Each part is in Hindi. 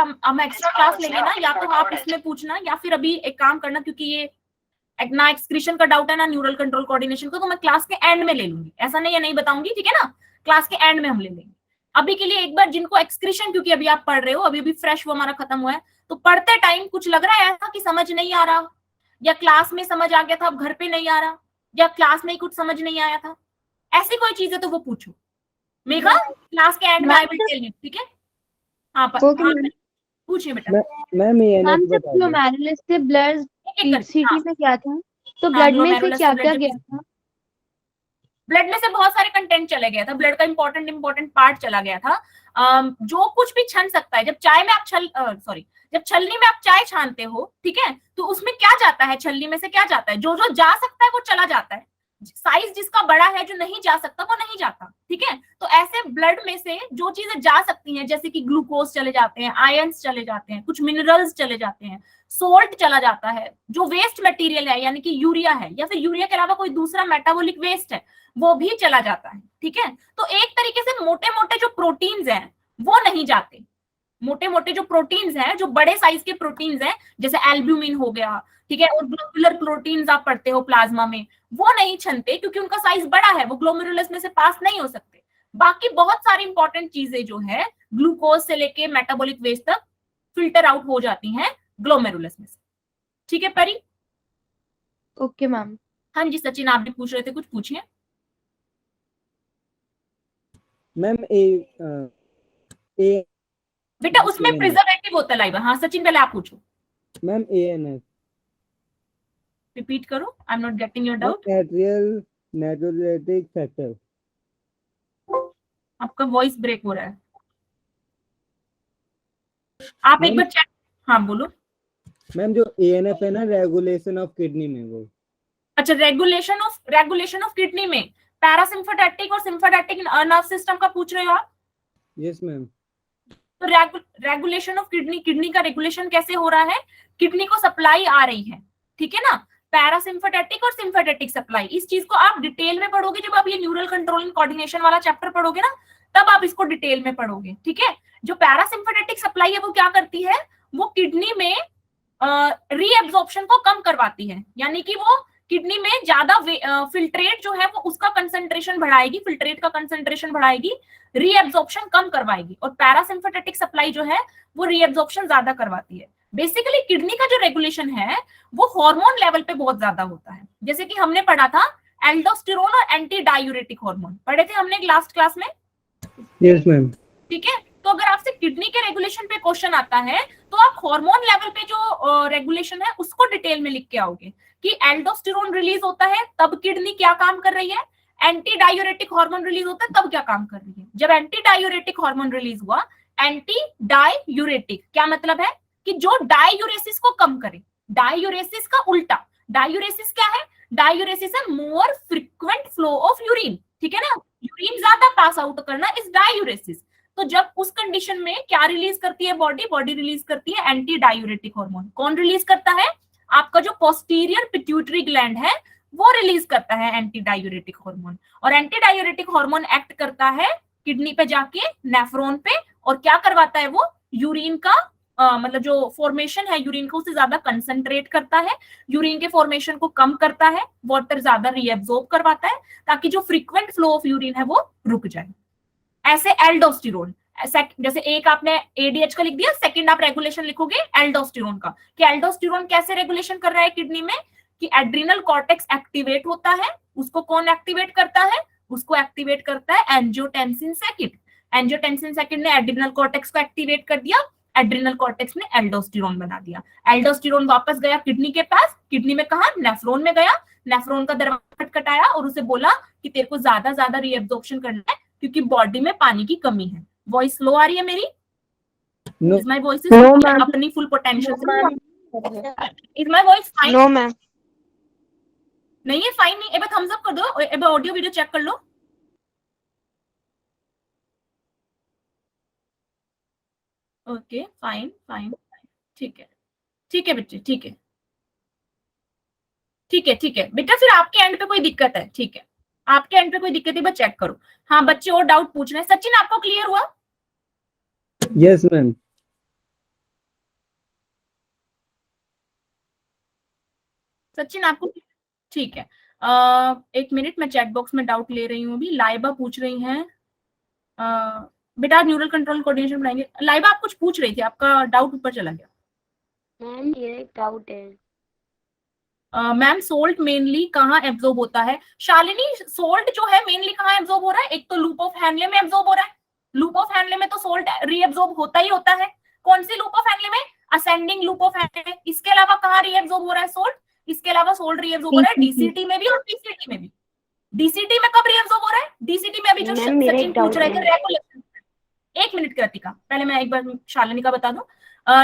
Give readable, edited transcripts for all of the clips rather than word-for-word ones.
हम एक्स्ट्रा क्लास लेंगे ना, या तो आप इसमें पूछना या फिर अभी एक काम करना, क्योंकि ये ना एक्सक्रीशन का डाउट है ना न्यूरल कंट्रोल कोऑर्डिनेशन का, तो मैं क्लास के एंड में ले लूंगी, ऐसा नहीं है नहीं बताऊंगी, ठीक है ना, क्लास के एंड में हम ले लेंगे। अभी के लिए एक बार जिनको एक्सक्रीशन, क्योंकि अभी आप पढ़ रहे हो, अभी फ्रेश वो हमारा खत्म हुआ है, तो पढ़ते टाइम कुछ लग रहा है ऐसा कि समझ नहीं आ रहा, या क्लास में समझ आ गया था अब घर पे नहीं आ रहा, या क्लास में कुछ समझ नहीं आया था, ऐसी कोई चीज है तो वो पूछो मेघा, क्लास के एंड में आई विल टेल यू, ठीक है। हाँ पूछिए बेटा। मैम मैम जब ग्लोमेरुलस से ब्लड सीटी में क्या था, तो ब्लड में से क्या क्या गया था? ब्लड में से बहुत सारे कंटेंट चले गया था, ब्लड का इंपॉर्टेंट पार्ट चला गया था। जो कुछ भी छन सकता है, जब चाय में आप जब छलनी में आप चाय छानते हो, ठीक है, तो उसमें क्या जाता है, छलनी में से क्या जाता है, जो जो जा सकता है वो चला जाता है, साइज जिसका बड़ा है, जो नहीं जा सकता वो नहीं जाता, ठीक है। तो ऐसे ब्लड में से जो चीजें जा सकती हैं, जैसे कि ग्लूकोज चले जाते हैं, आयंस चले जाते हैं, कुछ मिनरल्स चले जाते हैं, सोल्ट चला जाता है, जो वेस्ट मटेरियल है यानी कि यूरिया है, या फिर यूरिया के अलावा कोई दूसरा मेटाबॉलिक वेस्ट है, वो भी चला जाता है, ठीक है। तो एक तरीके से मोटे मोटे जो प्रोटीन्स हैं वो नहीं जाते, मोटे मोटे जो प्रोटीन्स हैं, जो बड़े साइज के प्रोटीन्स हैं, जैसे एल्ब्यूमिन हो गया, ठीक है, और ग्लोबुलर प्रोटीन्स आप पढ़ते हो प्लाज्मा में, वो नहीं छनते क्योंकि उनका साइज बड़ा है, वो ग्लोमेरुलस में से पास नहीं हो सकते। बाकी बहुत सारी इंपॉर्टेंट चीजें जो है ग्लूकोज से लेके मेटाबॉलिक वेस्ट तक फिल्टर आउट हो जाती हैं ग्लोमेरुलस में से, ठीक है परी। Okay ma'am. हाँ जी सचिन, आप भी पूछ रहे थे, कुछ पूछिए। मैम बेटा उसमें प्रिजर्वेटिव होता है लाइबा। हाँ सचिन पहले आप पूछो। मैम ANS रिपीट करो, I am not getting your doubt. Nitrogenetic factor. आपका वॉइस ब्रेक हो रहा है, आप एक बार चेक। हाँ बोलो। मैम जो ANF है ना, रेगुलेशन ऑफ किडनी में वो। अच्छा, रेगुलेशन ऑफ किडनी में पैरासिम्पथेटिक और सिम्पथेटिक नर्व सिस्टम का पूछ रहे हो आप? Yes ma'am. तो रेगुलेशन ऑफ किडनी, किडनी का रेगुलेशन कैसे हो रहा है, किडनी को सप्लाई आ रही है, ठीक है ना, पैरासिम्पथेटिक और सिम्पथेटिक सप्लाई, इस चीज को आप डिटेल में पढ़ोगे जब आप ये न्यूरल कंट्रोल एंड कोऑर्डिनेशन वाला चैप्टर पढ़ोगे ना, तब आप इसको डिटेल में पढ़ोगे, ठीक है। जो पैरासिम्पथेटिक सप्लाई है वो क्या करती है, वो किडनी में रीएब्जॉर्प्शन को कम करवाती है, यानी कि वो किडनी में ज्यादा फिल्ट्रेट जो है वो उसका कंसंट्रेशन बढ़ाएगी, फिल्ट्रेट का कंसंट्रेशन बढ़ाएगी, रीएब्जॉर्प्शन कम करवाएगी, और पैरासिम्पथेटिक सप्लाई जो है वो रीएब्जॉर्प्शन ज्यादा करवाती है। बेसिकली किडनी का जो रेगुलेशन है वो हार्मोन लेवल पे बहुत ज्यादा होता है, जैसे कि हमने पढ़ा था एल्डोस्टेरोन और एंटी डायूरेटिक हार्मोन पढ़े थे हमने लास्ट क्लास में। Yes ma'am. ठीक है, तो अगर आपसे किडनी के रेगुलेशन पे क्वेश्चन आता है तो आप हार्मोन लेवल पे जो रेगुलेशन है उसको डिटेल में लिख के आओगे कि एल्डोस्टेरोन रिलीज होता है तब किडनी क्या काम कर रही है, एंटी डायूरेटिक हार्मोन रिलीज होता है तब क्या काम कर रही है। जब एंटी डायूरेटिक हार्मोन रिलीज हुआ, एंटी डायूरेटिक क्या मतलब है कि जो डायूरेसिस को कम करे, डायूरेसिस का उल्टा, डायूरेसिस क्या है, डायूरेसिस है मोर फ्रीक्वेंट फ्लो ऑफ यूरिन, ठीक है ना, यूरिन ज्यादा पास आउट करना इज डायूरेसिस। तो जब उस कंडीशन में क्या रिलीज करती है बॉडी, बॉडी रिलीज करती है एंटी डायूरेटिक हार्मोन। कौन रिलीज करता है, आपका जो पोस्टीरियर पिट्यूटरी ग्लैंड है वो रिलीज करता है एंटी डायूरेटिक हार्मोन, और एंटी डायूरेटिक हार्मोन एक्ट करता है किडनी पे जाके नेफ्रॉन पे, और क्या करवाता है वो यूरिन का मतलब जो फॉर्मेशन है यूरिन को उससे ज्यादा कंसंट्रेट करता है, यूरिन के फॉर्मेशन को कम करता है, वाटर ज्यादा रीएब्सॉर्ब करवाता है ताकि जो फ्रीक्वेंट फ्लो ऑफ यूरिन है वो रुक जाए। ऐसे एल्डोस्टेरोन, जैसे एक आपने एडीएच का लिख दिया, सेकंड आप रेगुलेशन लिखोगे एल्डोस्टेरोन का, कि एल्डोस्टेरोन कैसे रेगुलेशन कर रहा है किडनी में, कि एड्रिनल कॉर्टेक्स एक्टिवेट होता है, उसको कौन एक्टिवेट करता है, उसको एक्टिवेट करता है एंजियोटेंसिन सेकंड, एंजियोटेंसिन सेकंड ने एड्रिनल कॉर्टेक्स को एक्टिवेट कर दिया, एड्रिनल कॉर्टेक्स ने एल्डोस्टेरोन बना दिया, एल्डोस्टेरोन वापस गया किडनी के पास, किडनी में कहा नेफ्रॉन में गया, नेफ्रॉन का दरवाजा खटखटाया और उसे बोला कि तेरे को ज्यादा ज्यादा रीएब्जॉर्प्शन करना है क्योंकि बॉडी में पानी की कमी है। वॉइस स्लो आ रही है मेरी? Is my voice is अपनी फुल पोटेंशियल से? Is my voice fine? No ma'am. नहीं है, फाइन नहीं। एक बार थम्स अप कर दो, एक बार ऑडियो वीडियो चेक कर लो। ओके फाइन फाइन, ठीक है, ठीक है बच्चे, ठीक है, ठीक है, ठीक है बेटा, फिर आपके एंड पे कोई दिक्कत है, ठीक है, आपके एंड पे कोई दिक्कत है बस चेक करो। हाँ बच्चे और डाउट पूछ रहे हैं। सचिन आपको क्लियर हुआ? Yes ma'am. सचिन आपको ठीक है। एक मिनट, मैं चैट बॉक्स में डाउट ले रही हूँ अभी। लाइबा पूछ रही हैं बेटा न्यूरल कंट्रोल कोऑर्डिनेशन पढ़ाएंगे। लाइबा आप कुछ पूछ रही थी, आपका डाउट ऊपर चला गया। मैम ये एक डाउट है। मैम सोल्ट मेनली कहाँ एब्जॉर्ब होता है? शालिनी सोल्ट जो है मेनली कहाँ एब्जॉर्ब हो रहा है? एक तो लूप ऑफ हैनले में एब्जॉर्ब हो रहा है। लूप ऑफ हैनले में तो सोल्ट रीएब्जॉर्ब होता ही होता है। कौन सी लूप ऑफ हैनले में? Ascending loop of Henle. इसके अलावा कहाँ रीएब्जॉर्ब हो रहा है सोल्ट? इसके अलावा सोल्ट रीएब्जॉर्ब हो रहा है डीसीटी में भी और पीसीटी में भी। डीसीटी में कब रीएब्जॉर्ब हो रहा है? डीसीटी में अभी जो सचिन पूछ रहे थे रेगुलेशन। एक मिनट कृतिका, पहले मैं एक बार शालिनी का बता दूं।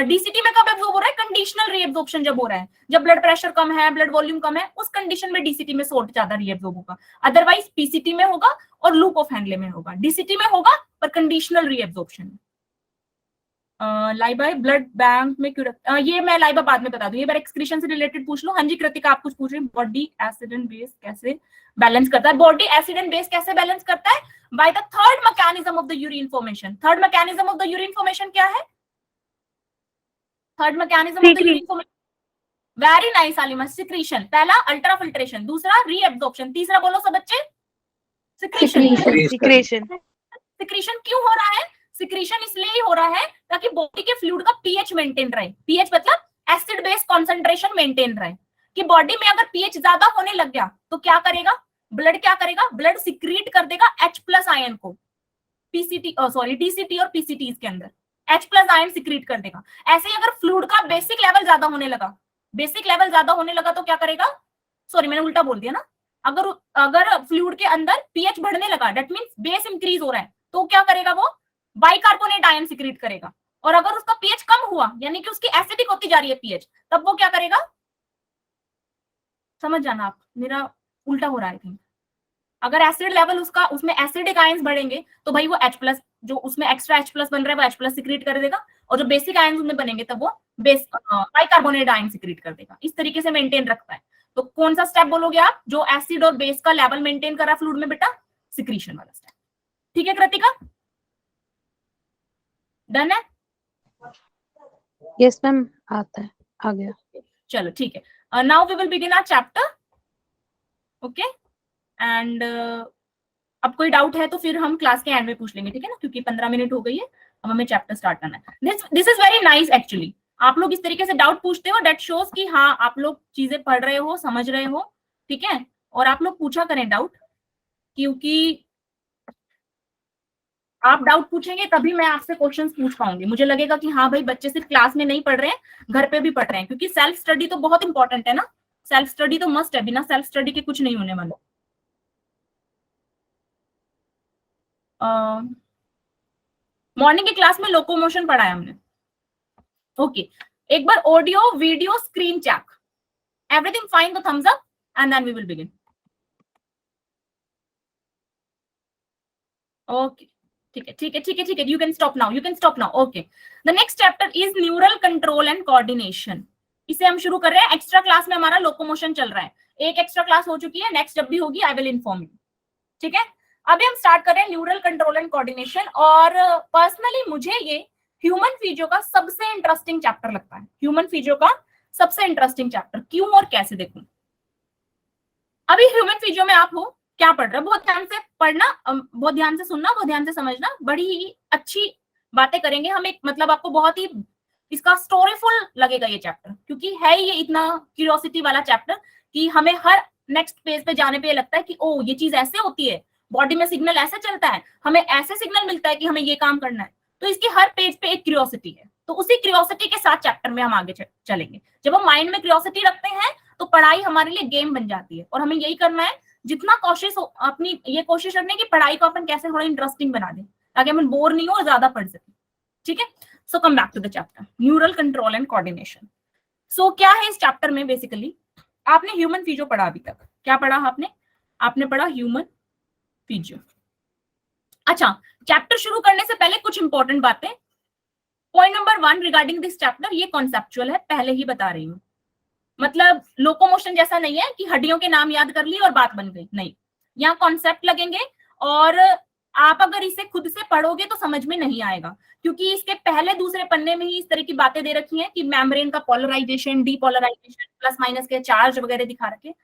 डीसीटी में कब एब्जॉर्ब हो रहा है? कंडीशनल रीएब्जॉर्प्शन जब हो रहा है, जब ब्लड प्रेशर कम है, ब्लड वॉल्यूम कम है, उस कंडीशन में डीसीटी में सोल्ट ज्यादा रीएब्जॉर्ब होगा। अदरवाइज पीसीटी में होगा और लूप ऑफ हैनले में होगा। डीसीटी में होगा पर conditional reabsorption. Laiba blood bank में क्यों ये मैं लाइबा बाद में बता दूं। ये बार एक्सक्रीशन से रिलेटेड पूछ लो। हाँ जी कृतिका आप कुछ पूछ रहे हैं। बॉडी एसिड एंड बेस कैसे बैलेंस करता है? बॉडी एसिड एंड बेस कैसे बैलेंस करता है? By the third mechanism of the urine formation. Third mechanism of the urine formation क्या है? Third mechanism of the urine formation, very nice Alemao. Secretion. पहला अल्ट्रा फिल्ट्रेशन, दूसरा रीएब्जॉर्प्शन, तीसरा बोलो सब बच्चे सिक्रीशन। सिक्रीशन क्यों हो रहा है? सिक्रीशन इसलिए ही हो रहा है ताकि बॉडी के फ्लूइड का पीएच मेंटेन रहे। पीएच मतलब एसिड बेस कॉन्सेंट्रेशन मेंटेन रहे। कि बॉडी में अगर पीएच ज्यादा होने लग गया तो क्या करेगा? ब्लड क्या करेगा? ब्लड सिक्रीट कर देगा H+ आयन को पीसीटी सॉरी डीसीटी और पीसीटीज के अंदर H+ आयन सिक्रीट कर देगा। ऐसे ही अगर फ्लूइड का बेसिक लेवल ज्यादा होने लगा, बेसिक लेवल ज्यादा होने लगा तो क्या करेगा? सॉरी मैंने उल्टा बोल दिया ना। अगर फ्लूइड के अंदर पीएच बढ़ने लगा, दैट मींस बेस इंक्रीज हो रहा है, तो क्या करेगा? वो बाइकार्बोनेट आयन सिक्रीट करेगा। और अगर उसका पीएच कम हुआ, यानी कि उसकी एसिडिक होती जा रही है पीएच, तब वो क्या करेगा? समझ जाना आप, मेरा उल्टा हो रहा है। थिंक अगर एसिड लेवल उसका, उसमें एसिडिक आयंस बढ़ेंगे तो भाई वो H+ जो उसमें एक्स्ट्रा H+ बन रहा है वो H+ सिक्रीट कर देगा। और जो बेसिक आयंस उसमें बनेंगे तब वो बेस बाइकार्बोनेट आयन सिक्रीट कर देगा। इस तरीके से मेंटेन रखता है। तो कौन सा स्टेप बोलोगे आप जो एसिड और बेस का लेवल मेंटेन कर रहा है फ्लूइड में? बेटा सिक्रीशन वाला स्टेप। ठीक है कृतिका, डन है? यस मैम आता है, आ गया। चलो ठीक है। Now we will begin our chapter. Okay and अब कोई डाउट है तो फिर हम क्लास के एंड में पूछ लेंगे, ठीक है ना, क्योंकि 15 मिनट हो गई है, अब हमें चैप्टर स्टार्ट करना है। This is very nice actually. आप लोग इस तरीके से डाउट पूछते हो, दैट शोज कि हाँ आप लोग चीजें पढ़ रहे हो, समझ रहे हो, ठीक है। और आप लोग पूछा करें डाउट, क्योंकि आप डाउट पूछेंगे तभी मैं आपसे क्वेश्चंस पूछ पाऊंगी। मुझे लगेगा कि हाँ भाई बच्चे सिर्फ क्लास में नहीं पढ़ रहे हैं, घर पे भी पढ़ रहे हैं, क्योंकि सेल्फ स्टडी तो बहुत इंपॉर्टेंट है ना। सेल्फ स्टडी तो मस्ट है, बिना सेल्फ स्टडी के कुछ नहीं होने वाला। मॉर्निंग की क्लास में लोकोमोशन पढ़ा है हमने। ओके एक बार audio video screen check, everything fine तो thumbs up and then we will begin. Okay ठीक है ठीक है ठीक है ठीक है, you can stop now, you can stop now. Okay the next chapter is neural control and coordination. इसे हम शुरू कर रहे हैं। एक्स्ट्रा क्लास में हमारा लोकोमोशन चल रहा है, एक एक्स्ट्रा क्लास हो चुकी है, नेक्स्ट जब भी होगी आई विल इन्फॉर्म यू, ठीक है। अभी हम स्टार्ट कर रहे हैं न्यूरल कंट्रोल एंड कोऑर्डिनेशन। और पर्सनली मुझे ये ह्यूमन फिजियो का सबसे इंटरेस्टिंग चैप्टर लगता है। ह्यूमन फिजियो का सबसे इंटरेस्टिंग चैप्टर क्यों और कैसे, देखूं। अभी ह्यूमन फिजियो में आप हो, क्या पढ़ रहे हो? बहुत ध्यान से पढ़ना, बहुत ध्यान से सुनना, बहुत ध्यान से समझना। बड़ी ही अच्छी बातें करेंगे हम। एक मतलब आपको बहुत ही इसका स्टोरीफुल लगेगा ये चैप्टर, क्योंकि है ये इतना क्यूरियोसिटी वाला चैप्टर कि हमें हर नेक्स्ट पेज पे जाने पे लगता है कि ओ ये चीज ऐसे होती है, बॉडी में सिग्नल ऐसे चलता है, हमें ऐसे सिग्नल मिलता है कि हमें ये काम करना है। तो इसकी हर पेज पे एक क्यूरियोसिटी है। तो उसी क्यूरियोसिटी के साथ चैप्टर में हम आगे चलेंगे। जब हम माइंड में क्यूरियोसिटी रखते हैं तो पढ़ाई हमारे लिए गेम बन जाती है। और हमें यही करना है, जितना कोशिश हो अपनी ये कोशिश करने की पढ़ाई को अपन कैसे थोड़ा इंटरेस्टिंग बना दें, ताकि अपन बोर नहीं हो और ज्यादा पढ़ सके, ठीक है। So come back to the chapter neural control and coordination. So क्या है इस चैप्टर में? बेसिकली आपने ह्यूमन फिजियो पढ़ा, अभी तक क्या पढ़ा आपने पढ़ा ह्यूमन फिजियो। अच्छा, चैप्टर शुरू करने से पहले कुछ इंपॉर्टेंट बातें। Point number 1 regarding this chapter, ये कॉन्सेप्चुअल है, पहले ही बता रही हूँ। मतलब लोकोमोशन जैसा नहीं है कि हड्डियों के नाम याद कर ली और बात बन गई, नहीं। यहाँ कॉन्सेप्ट लगेंगे और आप अगर इसे खुद से पढ़ोगे तो समझ में नहीं आएगा, क्योंकि इसके पहले दूसरे पन्ने में ही इस तरह की बातें दे रखी हैं कि मेम्ब्रेन का पोलराइजेशन, डीपोलराइजेशन, प्लस माइनस के चार्ज वगैरह दिखा रखे,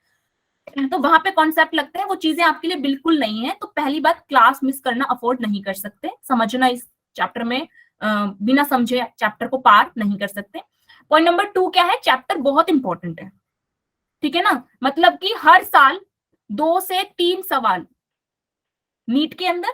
तो वहां पे कॉन्सेप्ट लगते हैं, वो चीजें आपके लिए बिल्कुल नहीं है। तो पहली बात, क्लास मिस करना अफोर्ड नहीं कर सकते, समझना इस चैप्टर में बिना समझे चैप्टर को पार नहीं कर सकते। पॉइंट नंबर 2 क्या है, चैप्टर बहुत इंपॉर्टेंट है, ठीक है ना, मतलब कि हर साल 2 से 3 सवाल नीट के अंदर,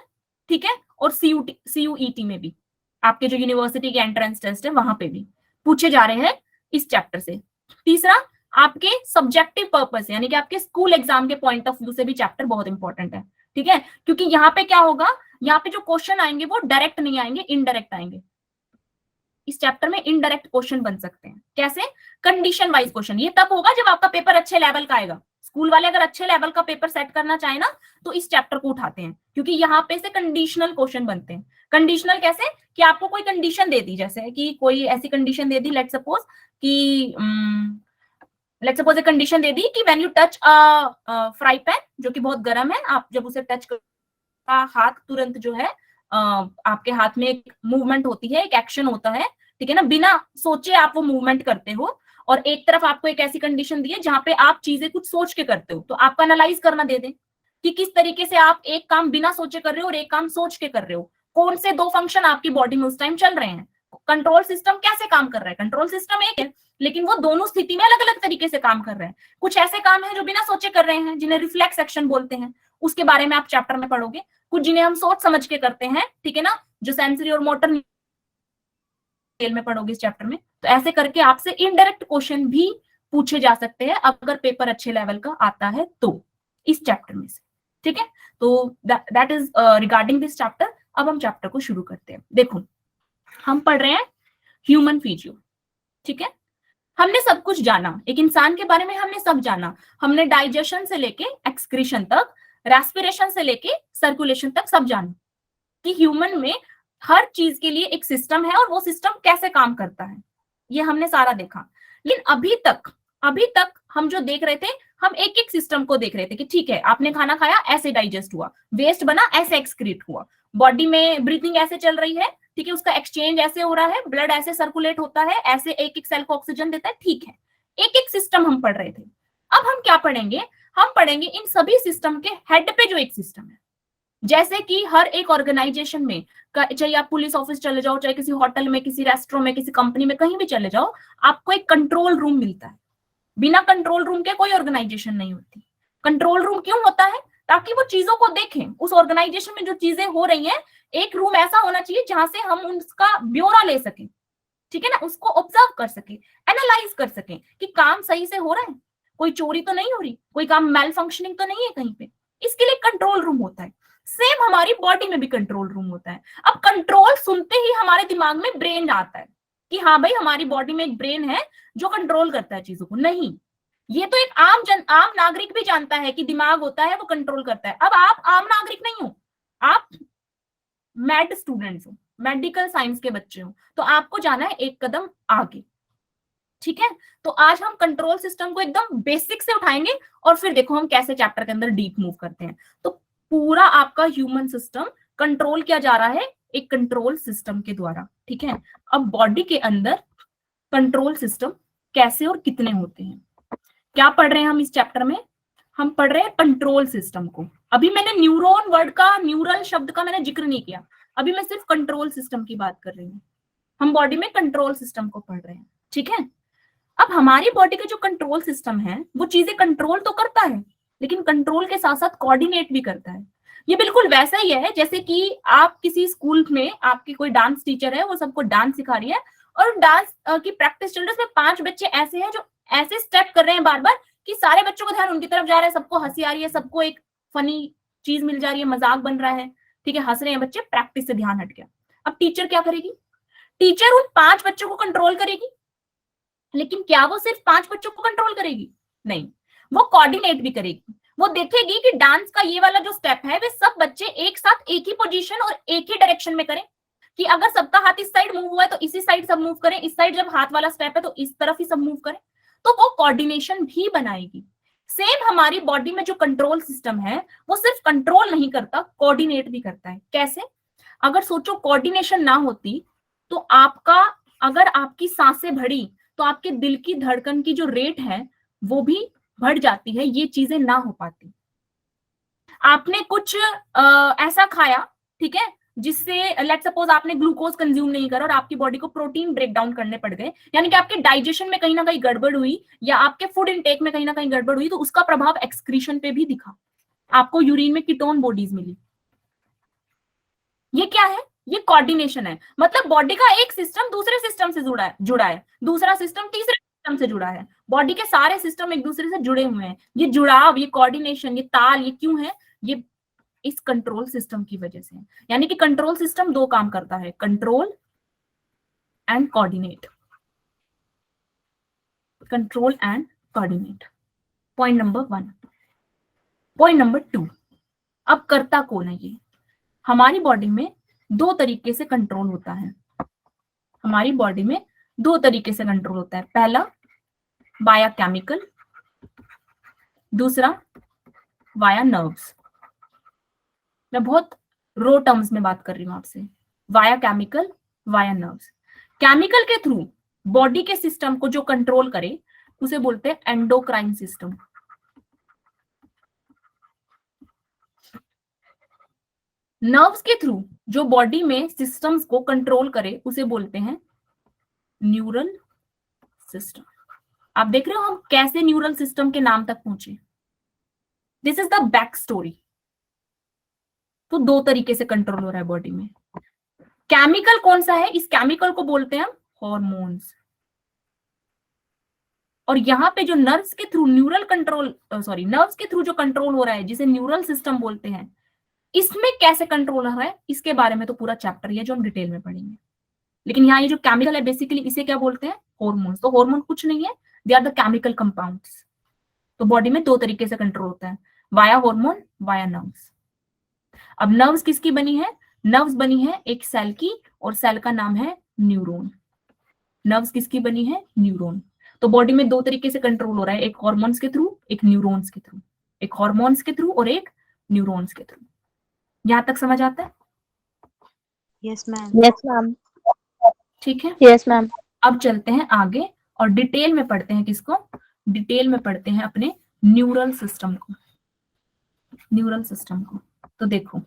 ठीक है, और सीयूईटी में भी, आपके जो यूनिवर्सिटी के एंट्रेंस टेस्ट है वहां पे भी पूछे जा रहे हैं इस चैप्टर से। तीसरा, आपके सब्जेक्टिव पर्पस यानी कि आपके स्कूल एग्जाम के पॉइंट ऑफ व्यू से भी चैप्टर बहुत इंपॉर्टेंट है, ठीक है, क्योंकि यहाँ पे क्या होगा, यहाँ पे जो क्वेश्चन आएंगे वो डायरेक्ट नहीं आएंगे, इनडायरेक्ट आएंगे। इस चैप्टर में इनडायरेक्ट क्वेश्चन बन सकते हैं, कैसे, कंडीशन वाइज क्वेश्चन। ये तब होगा जब आपका पेपर अच्छे लेवल का आएगा। स्कूल वाले अगर अच्छे लेवल का पेपर सेट करना चाहे ना तो इस चैप्टर को उठाते हैं, क्योंकि यहाँ पे से कंडीशनल क्वेश्चन बनते हैं। कंडीशनल कैसे, कि आपको कोई कंडीशन दे दी, जैसे कि कोई ऐसी कंडीशन दे दी, लेट्स सपोज ए कंडीशन दे दी कि when you touch fry pan, जो कि बहुत गर्म है, आप जब उसे टच कर, हाथ तुरंत जो है आपके हाथ में एक मूवमेंट होती है, एक एक्शन होता है, ठीक है ना, बिना सोचे आप वो मूवमेंट करते हो। और एक तरफ आपको एक ऐसी कंडीशन दी है जहां पे आप चीजें कुछ सोच के करते हो, तो आपको एनालाइज करना दे दें कि किस तरीके से आप एक काम बिना सोचे कर रहे हो और एक काम सोच के कर रहे हो, कौन से 2 फंक्शन आपकी बॉडी में उस टाइम चल रहे हैं, कंट्रोल सिस्टम कैसे काम कर रहा है। कंट्रोल सिस्टम एक है, लेकिन वो दोनों स्थिति में अलग अलग तरीके से काम कर रहे हैं। कुछ ऐसे काम है जो बिना सोचे कर रहे हैं, जिन्हें रिफ्लेक्स एक्शन बोलते हैं, उसके बारे में आप चैप्टर में पढ़ोगे। कुछ जिन्हें हम सोच समझ के करते हैं, ठीक है ना, जो सेंसरी और मोटर डिटेल में पढ़ोगे इस चैप्टर में। तो ऐसे करके आपसे इनडायरेक्ट क्वेश्चन भी पूछे जा सकते हैं अगर पेपर अच्छे लेवल का आता है तो, इस चैप्टर में से, ठीक है। तो that is regarding this chapter. अब हम चैप्टर को शुरू करते हैं। देखो, हम पढ़ रहे हैं ह्यूमन फिजियो, ठीक है। हमने सब कुछ जाना, एक इंसान के बारे में हमने सब जाना। हमने डाइजेशन से लेके एक्सक्रीशन तक, रेस्पिरेशन से लेके सर्कुलेशन तक सब जाना कि ह्यूमन में हर चीज के लिए एक सिस्टम है और वो सिस्टम कैसे काम करता है, ये हमने सारा देखा। लेकिन अभी तक हम जो देख रहे थे, हम एक एक सिस्टम को देख रहे थे कि ठीक है, आपने खाना खाया, ऐसे डाइजेस्ट हुआ, वेस्ट बना, ऐसे एक्सक्रीट हुआ, बॉडी में ब्रीथिंग ऐसे चल रही है, ठीक है, उसका एक्सचेंज ऐसे हो रहा है, ब्लड ऐसे सर्कुलेट होता है, ऐसे एक एक सेल को ऑक्सीजन देता है, ठीक है, एक एक सिस्टम हम पढ़ रहे थे। अब हम क्या पढ़ेंगे, हम पढ़ेंगे इन सभी सिस्टम के हेड पे जो एक सिस्टम है। जैसे कि हर एक ऑर्गेनाइजेशन में, चाहे आप पुलिस ऑफिस चले जाओ, चाहे किसी होटल में, किसी रेस्टोरेंट में, किसी कंपनी में, कहीं भी चले जाओ, आपको एक कंट्रोल रूम मिलता है। बिना कंट्रोल रूम के कोई ऑर्गेनाइजेशन नहीं होती। कंट्रोल रूम क्यों होता है, ताकि वो चीजों को देखें, उस ऑर्गेनाइजेशन में जो चीजें हो रही हैं, एक रूम ऐसा होना चाहिए जहां से हम उसका ब्यौरा ले सकें, ठीक है ना, उसको ऑब्जर्व कर सके, एनालाइज कर सके कि काम सही से हो रहा है, कोई चोरी तो नहीं हो रही, कोई काम मेल फंक्शनिंग तो नहीं है कहीं पे। इसके लिए कंट्रोल रूम होता है। सेम हमारी बॉडी में भी कंट्रोल रूम होता है। अब कंट्रोल सुनते ही हमारे दिमाग में ब्रेन आता है कि हाँ भाई, हमारी बॉडी में एक ब्रेन है जो कंट्रोल करता है चीजों को। नहीं, ये तो एक आम नागरिक भी जानता है कि दिमाग होता है, वो कंट्रोल करता है। अब आप आम नागरिक नहीं हो, आप मेड स्टूडेंट्स हो, मेडिकल साइंस के बच्चे हो, तो आपको जाना है एक कदम आगे, ठीक है। तो आज हम कंट्रोल सिस्टम को एकदम बेसिक से उठाएंगे और फिर देखो हम कैसे चैप्टर के अंदर डीप मूव करते हैं। तो पूरा आपका ह्यूमन सिस्टम कंट्रोल किया जा रहा है एक कंट्रोल सिस्टम के द्वारा, ठीक है। अब बॉडी के अंदर कंट्रोल सिस्टम कैसे और कितने होते हैं, क्या पढ़ रहे हैं हम इस चैप्टर में, हम पढ़ रहे हैं कंट्रोल सिस्टम को। अभी मैंने न्यूरॉन वर्ड का, न्यूरल शब्द का मैंने जिक्र नहीं किया, अभी मैं सिर्फ कंट्रोल सिस्टम की बात कर रही हूँ। हम बॉडी में कंट्रोल सिस्टम को पढ़ रहे हैं, ठीक है। अब हमारी बॉडी का जो कंट्रोल सिस्टम है, वो चीजें कंट्रोल तो करता है, लेकिन कंट्रोल के साथ साथ कोऑर्डिनेट भी करता है। ये बिल्कुल वैसा ही है जैसे कि आप किसी स्कूल में, आपकी कोई डांस टीचर है, वो सबको डांस सिखा रही है और डांस की प्रैक्टिस चल रही है, उसमें 5 बच्चे ऐसे हैं जो ऐसे स्टेप कर रहे हैं बार बार कि सारे बच्चों का ध्यान उनकी तरफ जा रहा है, सबको हंसी आ रही है, सबको एक फनी चीज मिल जा रही है, मजाक बन रहा है, ठीक है, हंस रहे हैं बच्चे, प्रैक्टिस से ध्यान हट गया। अब टीचर क्या करेगी, टीचर उन 5 बच्चों को कंट्रोल करेगी, लेकिन क्या वो सिर्फ 5 बच्चों को कंट्रोल करेगी, नहीं, वो कोऑर्डिनेट भी करेगी। वो देखेगी कि डांस का ये वाला जो स्टेप है, वे सब बच्चे एक साथ एक ही पोजीशन और एक ही डायरेक्शन में करें, कि अगर सबका हाथ इस साइड मूव हुआ है तो इसी साइड सब मूव करें, इस साइड जब हाथ वाला स्टेप है तो इस तरफ ही सब मूव करें। तो वो कोऑर्डिनेशन भी बनाएगी। सेम हमारी बॉडी में जो कंट्रोल सिस्टम है वो सिर्फ कंट्रोल नहीं करता, कोऑर्डिनेट भी करता है। कैसे? अगर सोचो कोऑर्डिनेशन ना होती तो आपका, अगर आपकी सांसें बढ़ी तो आपके दिल की धड़कन की जो रेट है वो भी बढ़ जाती है, ये चीजें ना हो पाती। आपने कुछ ऐसा खाया, ठीक है, जिससे लेट सपोज आपने ग्लूकोज कंज्यूम नहीं करा और आपकी बॉडी को प्रोटीन ब्रेक डाउन करने पड़ गए, यानी कि आपके डाइजेशन में कहीं ना कहीं गड़बड़ हुई या आपके फूड इनटेक में कहीं ना कहीं गड़बड़ हुई, तो उसका प्रभाव एक्सक्रीशन पे भी दिखा, आपको यूरिन में कीटोन बॉडीज मिली। ये क्या है? ये कोऑर्डिनेशन है। मतलब बॉडी का एक सिस्टम दूसरे सिस्टम से जुड़ा है, दूसरा सिस्टम तीसरे सिस्टम से जुड़ा है। बॉडी के सारे सिस्टम एक दूसरे से जुड़े हुए हैं। ये जुड़ाव, ये कोऑर्डिनेशन, ये ताल, ये क्यों है? ये इस कंट्रोल सिस्टम की वजह से। यानी कि कंट्रोल सिस्टम दो काम करता है, control and coordinate. Control and coordinate, point number 1। Point number 2, अब करता कौन है ये? हमारी बॉडी में दो तरीके से कंट्रोल होता है। हमारी बॉडी में दो तरीके से कंट्रोल होता है। पहला वाया केमिकल, दूसरा वाया नर्व्स। मैं बहुत रो टर्म्स में बात कर रही हूं आपसे। Via chemical, via nerves. Chemical के थ्रू बॉडी के सिस्टम को जो कंट्रोल करे उसे बोलते हैं एंडोक्राइन सिस्टम। नर्व्स के थ्रू जो बॉडी में सिस्टम्स को कंट्रोल करे उसे बोलते हैं न्यूरल सिस्टम। आप देख रहे हो हम कैसे न्यूरल सिस्टम के नाम तक पहुंचे। This is the back story. तो दो तरीके से कंट्रोल हो रहा है बॉडी में। केमिकल कौन सा है? इस केमिकल को बोलते हैं हम हॉर्मोन्स। और यहाँ पे जो नर्व्स के थ्रू न्यूरल कंट्रोल, नर्व्स के थ्रू जो कंट्रोल हो रहा है जिसे न्यूरल सिस्टम बोलते हैं, इसमें कैसे कंट्रोल हो रहा है इसके बारे में तो पूरा चैप्टर है जो हम डिटेल में पढ़ेंगे। लेकिन यहाँ ये जो केमिकल है बेसिकली इसे क्या बोलते हैं? हॉर्मोन्स। तो हॉर्मोन कुछ नहीं है, they are the chemical compounds. तो बॉडी में दो तरीके से कंट्रोल होता है, वाया हॉर्मोन, वाया नर्व्स। अब नर्व्स किसकी बनी है? नर्व्स बनी है एक सेल की, और सेल का नाम है न्यूरॉन। नर्व्स किसकी बनी है? न्यूरॉन। तो बॉडी में दो तरीके से कंट्रोल हो रहा है, एक हॉर्मोन्स के थ्रू, एक न्यूरॉन्स के थ्रू। एक हॉर्मोन्स के थ्रू और एक न्यूरॉन्स के थ्रू। यहां तक समझ आता है? Yes ma'am. Yes ma'am. ठीक है, यस मैम। अब चलते हैं आगे और डिटेल में पढ़ते हैं किसको? डिटेल में पढ़ते हैं अपने न्यूरल सिस्टम को। न्यूरल सिस्टम को तो देखो,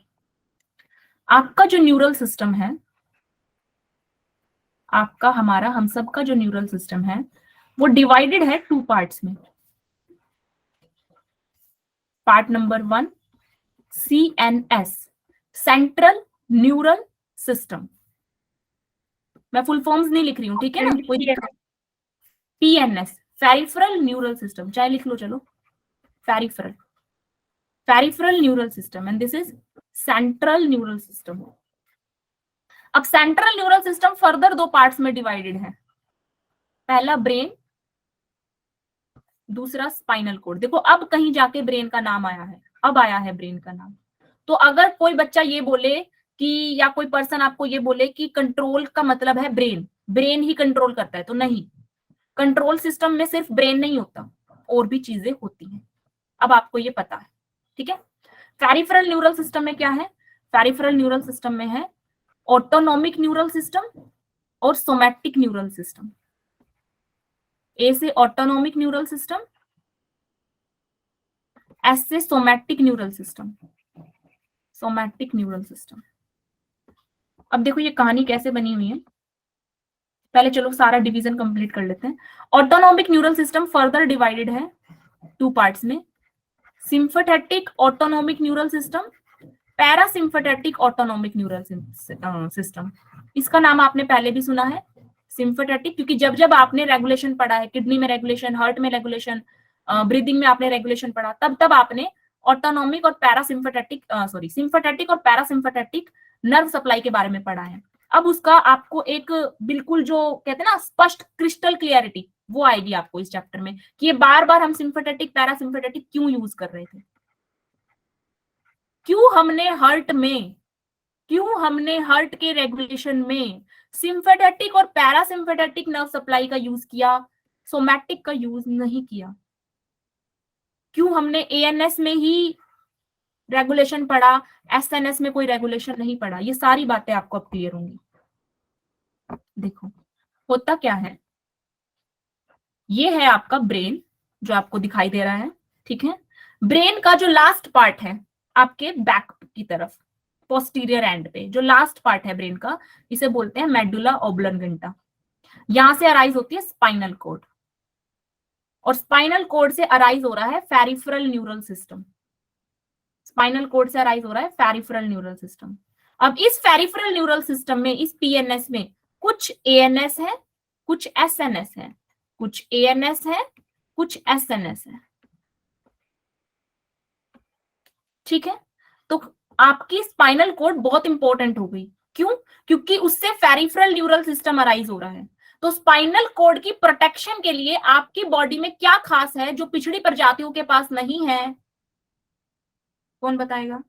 आपका जो न्यूरल सिस्टम है, आपका, हमारा, हम सब का जो न्यूरल सिस्टम है वो डिवाइडेड है 2 पार्ट्स में। Part number 1 CNS, central neural system. मैं फुल फॉर्म्स नहीं लिख रही हूं, ठीक है ना? कोई PNS, पेरिफेरल न्यूरल सिस्टम, चाहे लिख लो, चलो, peripheral, peripheral neural system, and this is central neural system. अब central neural system further 2 parts में डिवाइडेड है। पहला ब्रेन, दूसरा स्पाइनल कोड। देखो अब कहीं जाके ब्रेन का नाम आया है, अब आया है ब्रेन का नाम। तो अगर कोई बच्चा ये बोले कि, या कोई पर्सन आपको ये बोले कि कंट्रोल का मतलब है ब्रेन, ब्रेन ही कंट्रोल करता है, तो नहीं। कंट्रोल सिस्टम में सिर्फ ब्रेन नहीं होता, और भी चीजें होती हैं। अब आपको ये पता है, ठीक है? पेरिफेरल न्यूरल सिस्टम में क्या है? पेरिफेरल न्यूरल सिस्टम में है ऑटोनॉमिक न्यूरल सिस्टम और सोमैटिक न्यूरल सिस्टम। ए से ऑटोनॉमिक न्यूरल सिस्टम, एस से somatic neural system. Somatic neural system. अब देखो ये कहानी कैसे बनी हुई है। पहले चलो सारा डिवीजन कंप्लीट कर लेते हैं। Autonomic neural system further divided है 2 पार्ट्स में, sympathetic autonomic neural system, parasympathetic autonomic neural system. इसका नाम आपने पहले भी सुना है, सिम्फेथेटिक, क्योंकि जब जब आपने रेगुलेशन पढ़ा है, किडनी में रेगुलेशन, हार्ट में रेगुलेशन, ब्रीदिंग में आपने रेगुलेशन पढ़ा, तब तब आपने ऑटोनॉमिक और पैरासिम्फेथेटिक सिम्फेथेटिक और पैरासिम्फेथेटिक नर्व सप्लाई के बारे में पढ़ा है। अब उसका आपको एक बिल्कुल जो कहते हैं ना स्पष्ट क्रिस्टल क्लियरिटी, वो आएगी आपको इस चैप्टर में कि ये बार बार हम सिम्फेथेटिक पैरासिम्फेथेटिक क्यों यूज कर रहे थे, क्यों हमने हार्ट के रेगुलेशन में सिम्फेथेटिक और पैरासिम्फेथेटिक नर्व सप्लाई का यूज किया, सोमैटिक का यूज नहीं किया। क्यों हमने एएनएस में ही रेगुलेशन पढ़ा, एसएनएस में कोई रेगुलेशन नहीं पढ़ा, ये सारी बातें आपको अब क्लियर होंगी। देखो होता क्या है, ये है आपका ब्रेन जो आपको दिखाई दे रहा है, ठीक है। ब्रेन का जो लास्ट पार्ट है आपके बैक की तरफ पोस्टीरियर एंड पे, जो लास्ट पार्ट है ब्रेन का, इसे बोलते हैं मेडुला ऑब्लंगेंटा। यहां से अराइज होती है स्पाइनल कॉर्ड, और स्पाइनल कॉर्ड से अराइज हो रहा है peripheral neural system. Spinal cord से अराइज हो रहा है पेरिफेरल न्यूरल सिस्टम। अब इस पेरिफेरल न्यूरल सिस्टम में, इस पीएनएस में कुछ एएनएस है, कुछ एसएनएस है, कुछ एएनएस है, कुछ एसएनएस है, ठीक है। तो आपकी स्पाइनल कॉर्ड बहुत इंपॉर्टेंट हो गई, क्यों? क्योंकि उससे पेरिफेरल न्यूरल सिस्टम अराइज हो रहा है। तो स्पाइनल कॉर्ड की प्रोटेक्शन के लिए आपकी बॉडी में क्या खास है जो पिछड़ी प्रजातियों के पास नहीं है? कौन बताएगा?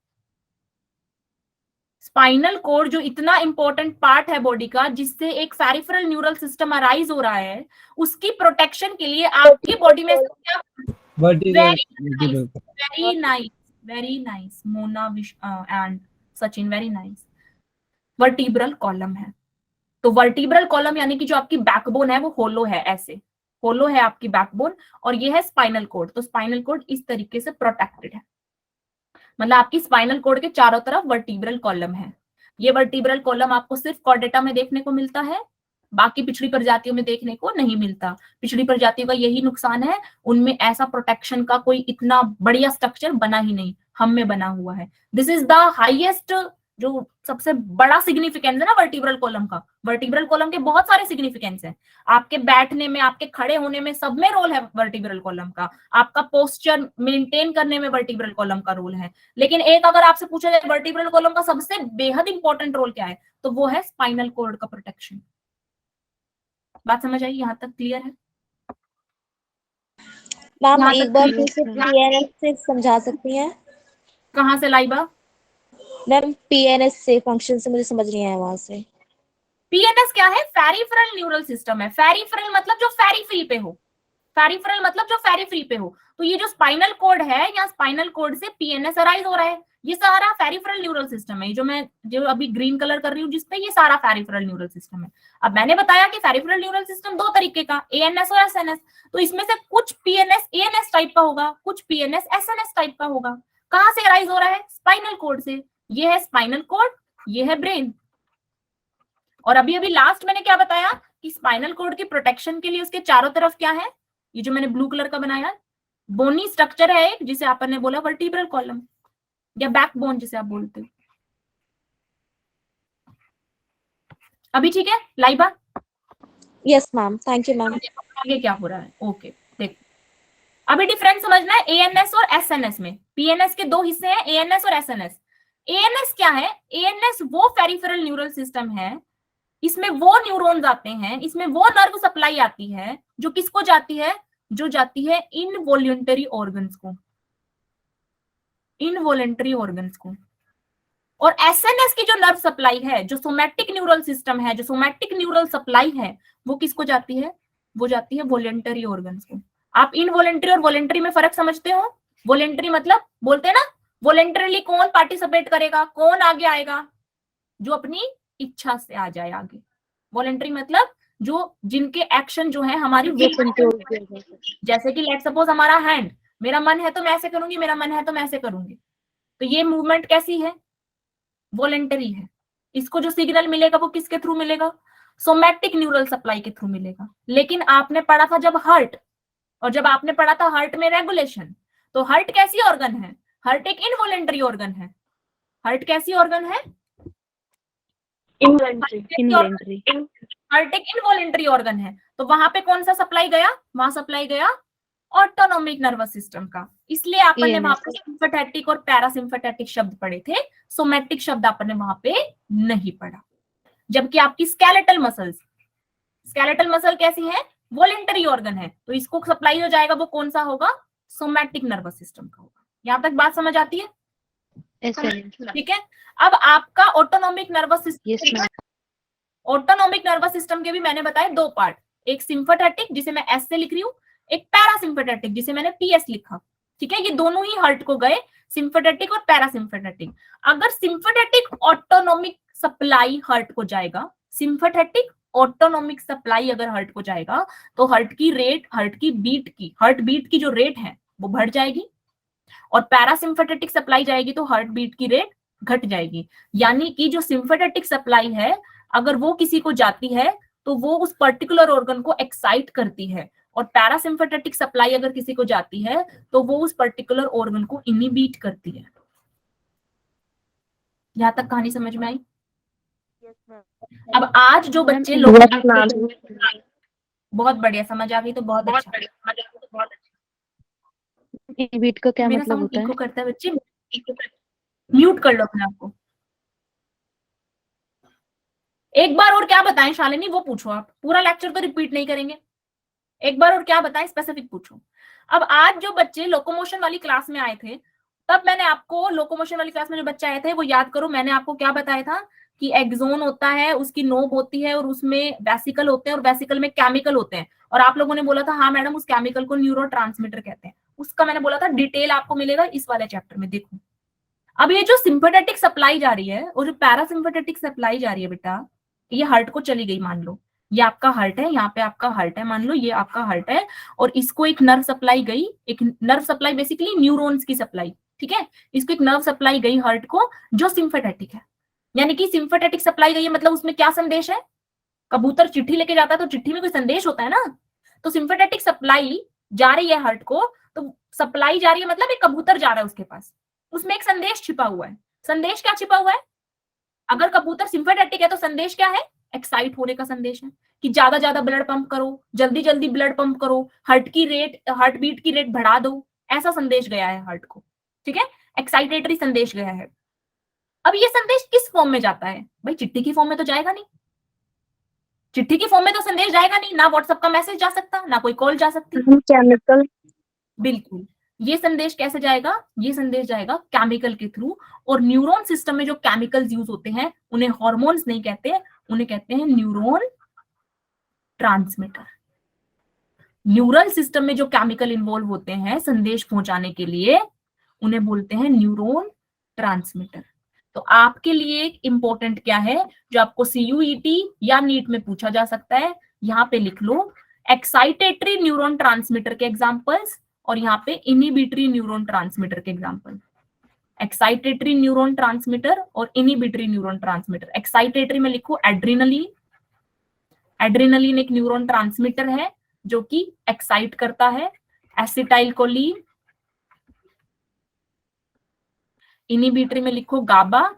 स्पाइनल कॉर्ड जो इतना इंपॉर्टेंट पार्ट है बॉडी का, जिससे एक पेरिफेरल न्यूरल सिस्टम अराइज हो रहा है, उसकी प्रोटेक्शन के लिए आपकी बॉडी में क्या? Very nice, very nice Mona and Sachin, very nice. Vertebral column है। तो वर्टिब्रल कॉलम यानी कि जो आपकी बैकबोन है वो होलो है, ऐसे होलो है आपकी बैकबोन, और ये है स्पाइनल कॉर्ड। तो स्पाइनल कॉर्ड इस तरीके से प्रोटेक्टेड है, मतलब आपकी स्पाइनल कॉर्ड के चारों तरफ वर्टिब्रल कॉलम है। ये वर्टिब्रल कॉलम आपको सिर्फ कॉर्डेटा में देखने को मिलता है, बाकी पिछड़ी प्रजातियों में देखने को नहीं मिलता। पिछड़ी प्रजातियों का यही नुकसान है, उनमें ऐसा प्रोटेक्शन का कोई इतना बढ़िया स्ट्रक्चर बना ही नहीं, हम में बना हुआ है। दिस इज द हाईएस्ट, जो सबसे बड़ा सिग्निफिकेंस है ना वर्टिब्रल कॉलम का। वर्टिब्रल कॉलम के बहुत सारे सिग्निफिकेंस हैं, आपके बैठने में, आपके खड़े होने में, सब में रोल है वर्टिब्रल कॉलम का। आपका पोस्चर मेंटेन करने में वर्टिब्रल कॉलम का रोल है। लेकिन एक अगर आपसे पूछा जाए वर्टिब्रल कॉलम का सबसे बेहद इंपॉर्टेंट रोल क्या है, तो वो है स्पाइनल कॉर्ड का प्रोटेक्शन। बात समझ आई? यहाँ तक क्लियर है? मैम एक बार फिर से पीएनएस से समझा सकती हैं? कहाँ से लाइबा? मैम पीएनएस से फंक्शन से मुझे समझ नहीं आया वहां से। पीएनएस क्या है? पेरिफेरल न्यूरल सिस्टम है। पेरिफेरल मतलब जो पेरिफेरी पे हो, पेरिफेरल मतलब जो पेरिफेरी पे हो। तो ये जो स्पाइनल कॉर्ड है, या स्पाइनल कॉर्ड से पीएनएस अराइज हो रहा है, ये सारा पेरिफेरल न्यूरल सिस्टम है। जो मैं जो अभी ग्रीन कलर कर रही हूँ जिसपे, ये सारा पेरिफेरल न्यूरल सिस्टम है। अब मैंने बताया कि पेरिफेरल न्यूरल सिस्टम दो तरीके का, एएनएस और एसएनएस। तो इसमें से कुछ पीएनएस एएनएस टाइप का होगा, कुछ पीएनएस एसएनएस टाइप का होगा। कहां से अराइज हो रहा है? स्पाइनल कॉर्ड से। ये है स्पाइनल कॉर्ड, ये है ब्रेन। और अभी अभी लास्ट मैंने क्या बताया कि स्पाइनल कॉर्ड की प्रोटेक्शन के लिए उसके चारों तरफ क्या है? ये जो मैंने ब्लू कलर का बनाया बोनी स्ट्रक्चर है एक, जिसे आपने बोला वर्टिब्रल कॉलम या बैकबोन जिसे आप बोलते हो। अभी ठीक है Laiba? Yes ma'am, thank you ma'am. आगे क्या हो रहा है? ओके देखो, अभी डिफरेंस समझना है एएनएस और एसएनएस में। पीएनएस के दो हिस्से हैं, एएनएस और एसएनएस। एएनएस क्या है? एएनएस वो पेरिफेरल न्यूरल सिस्टम है, इसमें वो न्यूरॉन्स आते हैं, इसमें वो नर्व सप्लाई आती है जो किसको जाती है? जो जाती है इनवॉल्यूंटरी ऑर्गन्स को, इनवॉलंटरी ऑर्गन्स को। और एसएनएस की जो नर्व सप्लाई है, जो सोमैटिक न्यूरल सिस्टम है, जो सोमैटिक न्यूरल सप्लाई है, वो किसको जाती है? वो जाती है वॉलंटरी ऑर्गन्स को। आप इनवॉलंटरी और वॉलंटरी में फर्क समझते हो? वॉलंटरी मतलब बोलते हैं ना, वॉलंटरीली कौन पार्टिसिपेट करेगा, कौन आगे आएगा? जो अपनी इच्छा से आ जाए आगे। वॉलंटरी मतलब जो जिनके एक्शन जो है हमारी, जैसे कि लेट सपोज हमारा हैंड, मेरा मन है तो मैं ऐसे करूंगी, मेरा मन है तो मैं ऐसे करूंगी। तो ये मूवमेंट कैसी है? वॉलंटरी है। इसको जो सिग्नल मिलेगा वो किसके थ्रू मिलेगा? सोमैटिक न्यूरल सप्लाई के थ्रू मिलेगा। लेकिन आपने पढ़ा था जब हार्ट, और जब आपने पढ़ा था हार्ट में रेगुलेशन, तो हार्ट कैसी ऑर्गन है? हार्ट एक इनवॉलंटरी ऑर्गन है। हार्ट कैसी ऑर्गन है? इनवॉलंटरी। हार्ट एक इनवॉलंटरी ऑर्गन है। तो वहां पे कौन सा सप्लाई गया? वहां सप्लाई गया ऑटोनोमिक नर्वस सिस्टम का। इसलिए आपने वहां पे सिंपैथेटिक और पैरासिम्पैथेटिक शब्द पढ़े थे, सोमैटिक शब्द आपने वहां पे नहीं पढ़ा। जबकि आपकी स्केलेटल मसल्स, स्केलेटल मसल कैसी है? वॉलंटरी ऑर्गन है, तो इसको सप्लाई हो जाएगा, वो कौन सा होगा? सोमैटिक नर्वस सिस्टम का होगा। यहां तक बात समझ आती है? ठीक है। अब आपका autonomic nervous system, autonomic nervous system के भी मैंने बताए दो पार्ट, एक सिंपैथेटिक जिसे मैं एस से लिख रही हूँ, एक पैरासिम्पैथेटिक जिसे मैंने पीएस लिखा। ठीक है, ये दोनों ही हर्ट को गए, सिंपैथेटिक और पैरासिम्पैथेटिक। अगर सिंपैथेटिक ऑटोनोमिक सप्लाई हर्ट को जाएगा, सिंपैथेटिक ऑटोनोमिक सप्लाई अगर हर्ट को जाएगा तो हर्ट की रेट, हर्ट बीट की जो रेट है वो बढ़ जाएगी, और पैरासिम्पैथेटिक सप्लाई जाएगी तो हार्ट बीट की रेट घट जाएगी। यानी कि जो सिंपैथेटिक सप्लाई है अगर वो किसी को जाती है तो वो उस पर्टिकुलर ऑर्गन को एक्साइट करती है, और पैरासिम्पैथेटिक सप्लाई अगर किसी को जाती है तो वो उस पर्टिकुलर ऑर्गन को इनिबिट करती है। यहां तक कहानी समझ में आई? अब आज जो बच्चे लोग, बहुत बढ़िया, समझ आ गई तो बहुत अच्छा। इनिबिट का क्या मेरा मतलब साउंड होता है? इको करता है बच्चे, म्यूट कर लो अपने आप को। एक बार और क्या बताएं शालिनी, वो पूछो। आप पूरा लेक्चर तो रिपीट नहीं करेंगे, एक बार और क्या बताएं, स्पेसिफिक पूछो। अब आज जो बच्चे लोकोमोशन वाली क्लास में आए थे, तब मैंने आपको लोकोमोशन वाली क्लास में जो बच्चे आए थे वो याद करो, मैंने आपको क्या बताया था कि एक्सोन होता है, उसकी नोब होती है और उसमें वेसिकल होते हैं, और वेसिकल में केमिकल होते हैं, और आप लोगों ने बोला था हाँ मैडम उस केमिकल को न्यूरोट्रांसमीटर कहते हैं। उसका मैंने बोला था डिटेल आपको मिलेगा इस वाले चैप्टर में। देखो अब ये जो सिंपैथेटिक सप्लाई जा रही है और जो पैरासिम्पैथेटिक सप्लाई जा रही है बेटा, ये हार्ट को चली गई। मान लो ये आपका हार्ट है, यहाँ पे आपका हार्ट है, मान लो ये आपका हार्ट है, और इसको एक नर्व सप्लाई गई, एक नर्व सप्लाई बेसिकली न्यूरॉन्स की सप्लाई, ठीक है, इसको एक नर्व सप्लाई गई हार्ट को जो सिंपैथेटिक है। यानी कि सिंपैथेटिक सप्लाई गई है मतलब उसमें क्या संदेश है? कबूतर चिट्ठी लेके जाता है तो चिट्ठी में कोई संदेश होता है ना, तो सिंपैथेटिक सप्लाई जा रही है हार्ट को, तो सप्लाई जा रही है मतलब एक कबूतर जा रहा है उसके पास, उसमें एक संदेश छिपा हुआ है। संदेश क्या छिपा हुआ है? अगर कबूतर सिंपैथेटिक है तो संदेश क्या है? एक्साइट होने का संदेश है कि ज्यादा ज्यादा ब्लड पंप करो, जल्दी जल्दी ब्लड पंप करो, हार्ट की रेट, हार्ट बीट की रेट बढ़ा दो, ऐसा संदेश गया है हार्ट को, ठीक है, एक्साइटेटरी संदेश गया है। अब ये संदेश किस फॉर्म में जाता है भाई? चिट्ठी की फॉर्म में तो जाएगा नहीं, चिट्ठी की फॉर्म में तो संदेश जाएगा नहीं, ना व्हाट्सएप का मैसेज जा सकता, ना कोई कॉल जा सकती। केमिकल, बिल्कुल। ये संदेश कैसे जाएगा? ये संदेश जाएगा केमिकल के थ्रू, और न्यूरॉन सिस्टम में जो केमिकल्स यूज होते हैं उन्हें हार्मोन्स नहीं कहते, उन्हें कहते हैं न्यूरॉन ट्रांसमीटर। न्यूरल सिस्टम में जो केमिकल इन्वॉल्व होते हैं संदेश पहुंचाने के लिए उन्हें बोलते हैं न्यूरॉन ट्रांसमीटर। तो आपके लिए इंपॉर्टेंट क्या है जो आपको सीयूईटी या नीट में पूछा जा सकता है, यहाँ पे लिख लो एक्साइटेटरी न्यूरॉन ट्रांसमीटर के एग्जांपल्स, और यहाँ पे इनिबिटरी न्यूरॉन ट्रांसमीटर के एग्जांपल। एक्साइटेटरी न्यूरॉन ट्रांसमीटर और इनिबिटरी न्यूरॉन ट्रांसमीटर। एक्साइटेटरी में लिखो एड्रिनलिन, एड्रिनलिन एक न्यूरॉन ट्रांसमीटर है जो कि एक्साइट करता है। एसिटाइलकोलिन। इनिबिटरी में लिखो गाबा,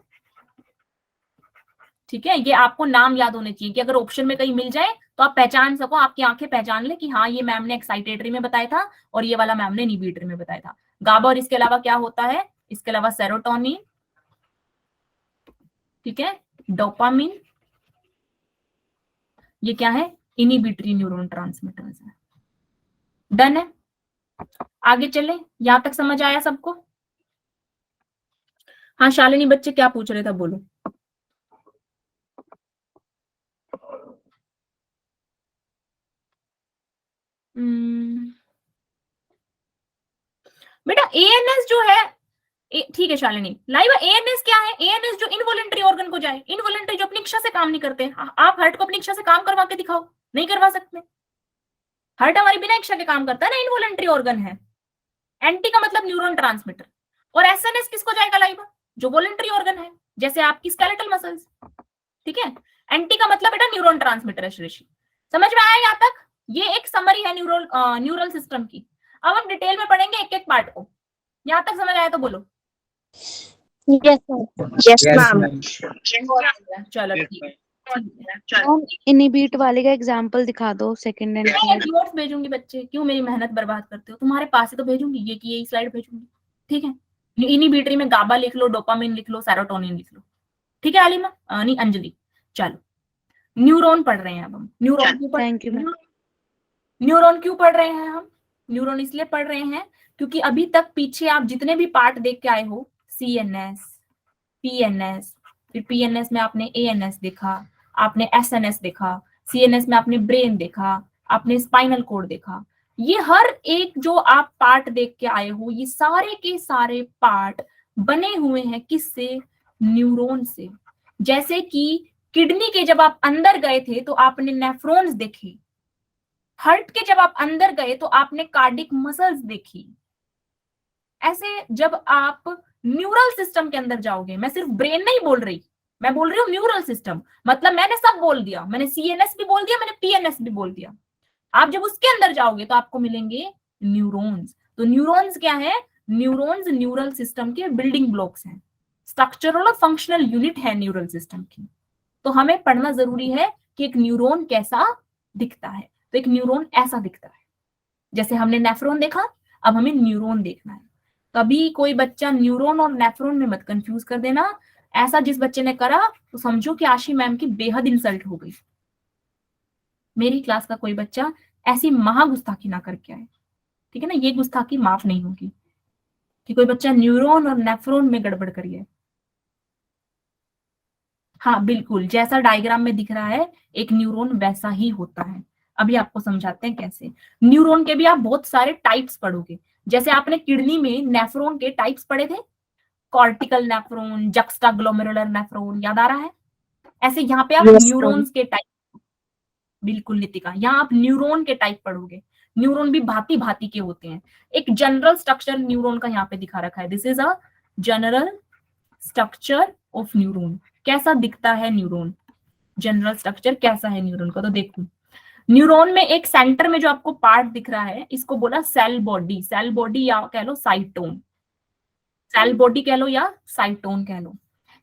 ठीक है, ये आपको नाम याद होने चाहिए कि अगर ऑप्शन में कहीं मिल जाए तो आप पहचान सको, आपकी आंखें पहचान ले कि हाँ ये मैम ने एक्साइटेटरी में बताया था और ये वाला मैम ने इनिबिटरी में बताया था। गाबा, और इसके अलावा क्या होता है? इसके अलावा सेरोटोनिन, ठीक है, डोपामिन, ये क्या है? इनिबिटरी न्यूरॉन ट्रांसमीटर्स है। डन है, आगे चले, यहां तक समझ आया सबको? हाँ शालिनी, बच्चे क्या पूछ रहे थे बोलो। बेटा एएनएस जो है, ठीक है शालिनी, लाइव एएनएस क्या है? एएनएस जो इनवॉलेंटरी ऑर्गन को जाए, इनवॉलेंटरी जो अपनी इच्छा से काम नहीं करते। आप हार्ट को अपनी इच्छा से काम करवा के दिखाओ, नहीं करवा सकते। हार्ट हमारी बिना इच्छा के काम करता है ना, इनवॉलेंटरी ऑर्गन है। एंटी का मतलब न्यूरॉन ट्रांसमीटर, और एसएनएस किसको जाएगा लाइव? जो वॉलेंटरी ऑर्गन है, जैसे आपकी स्केलेटल मसल्स, ठीक है। एंटी का मतलब बेटा न्यूरॉन ट्रांसमीटर है। श्रेषी समझ में आया यहाँ तक? ये एक समरी है न्यूरल सिस्टम की। अब हम डिटेल में पढ़ेंगे एक एक पार्ट को। यहाँ तक समझ आया तो बोलो। Yes ma'am. चलो ठीक है। इनिबिट वाले का एग्जांपल दिखा दो, सेकंड एंड थर्ड। नोट्स भेजूंगी बच्चे, क्यों मेरी मेहनत बर्बाद करते हो? तुम्हारे पास ही तो भेजूंगी, ये की यही स्लाइड भेजूंगी, ठीक है। इनिबिटरी में गाबा लिख लो, डोपामिन लिख लो, सेरोटोनिन लिख लो, ठीक है आलिमा, नहीं अंजलि। चलो न्यूरॉन पढ़ रहे हैं अब हम। न्यूरॉन क्यों थैंक यू मैम। न्यूरॉन क्यों पढ़ रहे हैं हम? न्यूरॉन इसलिए पढ़ रहे हैं क्योंकि अभी तक पीछे आप जितने भी पार्ट देख के आए हो, सीएनएस, पीएनएस, फिर पीएनएस में आपने एएनएस देखा, आपने एसएनएस देखा, सीएनएस में आपने ब्रेन देखा, आपने स्पाइनल कोड देखा। ये हर एक जो आप पार्ट देख के आए हो, ये सारे के सारे पार्ट बने हुए हैं किससे? न्यूरॉन से। जैसे कि किडनी के जब आप अंदर गए थे तो आपने नेफ्रॉन्स देखे, हार्ट के जब आप अंदर गए तो आपने कार्डिक मसल्स देखी। ऐसे जब आप न्यूरल सिस्टम के अंदर जाओगे, मैं सिर्फ ब्रेन नहीं बोल रही, मैं बोल रही हूँ न्यूरल सिस्टम, मतलब मैंने सब बोल दिया, मैंने सीएनएस भी बोल दिया, मैंने पीएनएस भी बोल दिया। आप जब उसके अंदर जाओगे तो आपको मिलेंगे न्यूरॉन्स। तो न्यूरॉन्स क्या है? न्यूरॉन्स न्यूरल सिस्टम के बिल्डिंग ब्लॉक्स हैं, स्ट्रक्चरल और फंक्शनल यूनिट है न्यूरल सिस्टम की। तो हमें पढ़ना जरूरी है कि एक न्यूरॉन कैसा दिखता है। तो एक न्यूरॉन ऐसा दिखता है, जैसे हमने नेफ्रॉन देखा, अब हमें न्यूरॉन देखना है। कभी कोई बच्चा न्यूरॉन और नेफ्रॉन में मत कंफ्यूज कर देना। ऐसा जिस बच्चे ने करा तो समझो कि आशी मैम की बेहद इंसल्ट हो गई। मेरी क्लास का कोई बच्चा ऐसी महा गुस्ताखी ना करके आए, ठीक है ना? ये गुस्ताखी माफ नहीं होगी कि कोई बच्चा न्यूरॉन और नेफ्रॉन में गड़बड़ करिए। हाँ बिल्कुल, जैसा डायग्राम में दिख रहा है एक न्यूरॉन वैसा ही होता है। अभी आपको समझाते हैं कैसे। न्यूरॉन के भी आप बहुत सारे टाइप्स पढ़ोगे। जैसे आपने किडनी में नेफ्रॉन के टाइप्स पढ़े थे, कॉर्टिकल नेफ्रॉन, जक्स्टाग्लोमेरुलर नेफ्रॉन, याद आ रहा है? ऐसे यहाँ पे आप Yes, न्यूरॉन्स के टाइप, बिल्कुल नितिका, यहाँ आप न्यूरॉन के टाइप पढ़ोगे। न्यूरॉन भी भांति भांति के होते हैं। एक जनरल स्ट्रक्चर न्यूरॉन का यहाँ पे दिखा रखा है, this is a general structure of neuron. कैसा दिखता है न्यूरॉन, जनरल स्ट्रक्चर कैसा है न्यूरॉन का? तो देखो, न्यूरॉन में एक सेंटर में जो आपको पार्ट दिख रहा है, इसको बोला सेल बॉडी। सेल बॉडी या कह लो साइटोन, सेल बॉडी कह लो या साइटोन कह लो।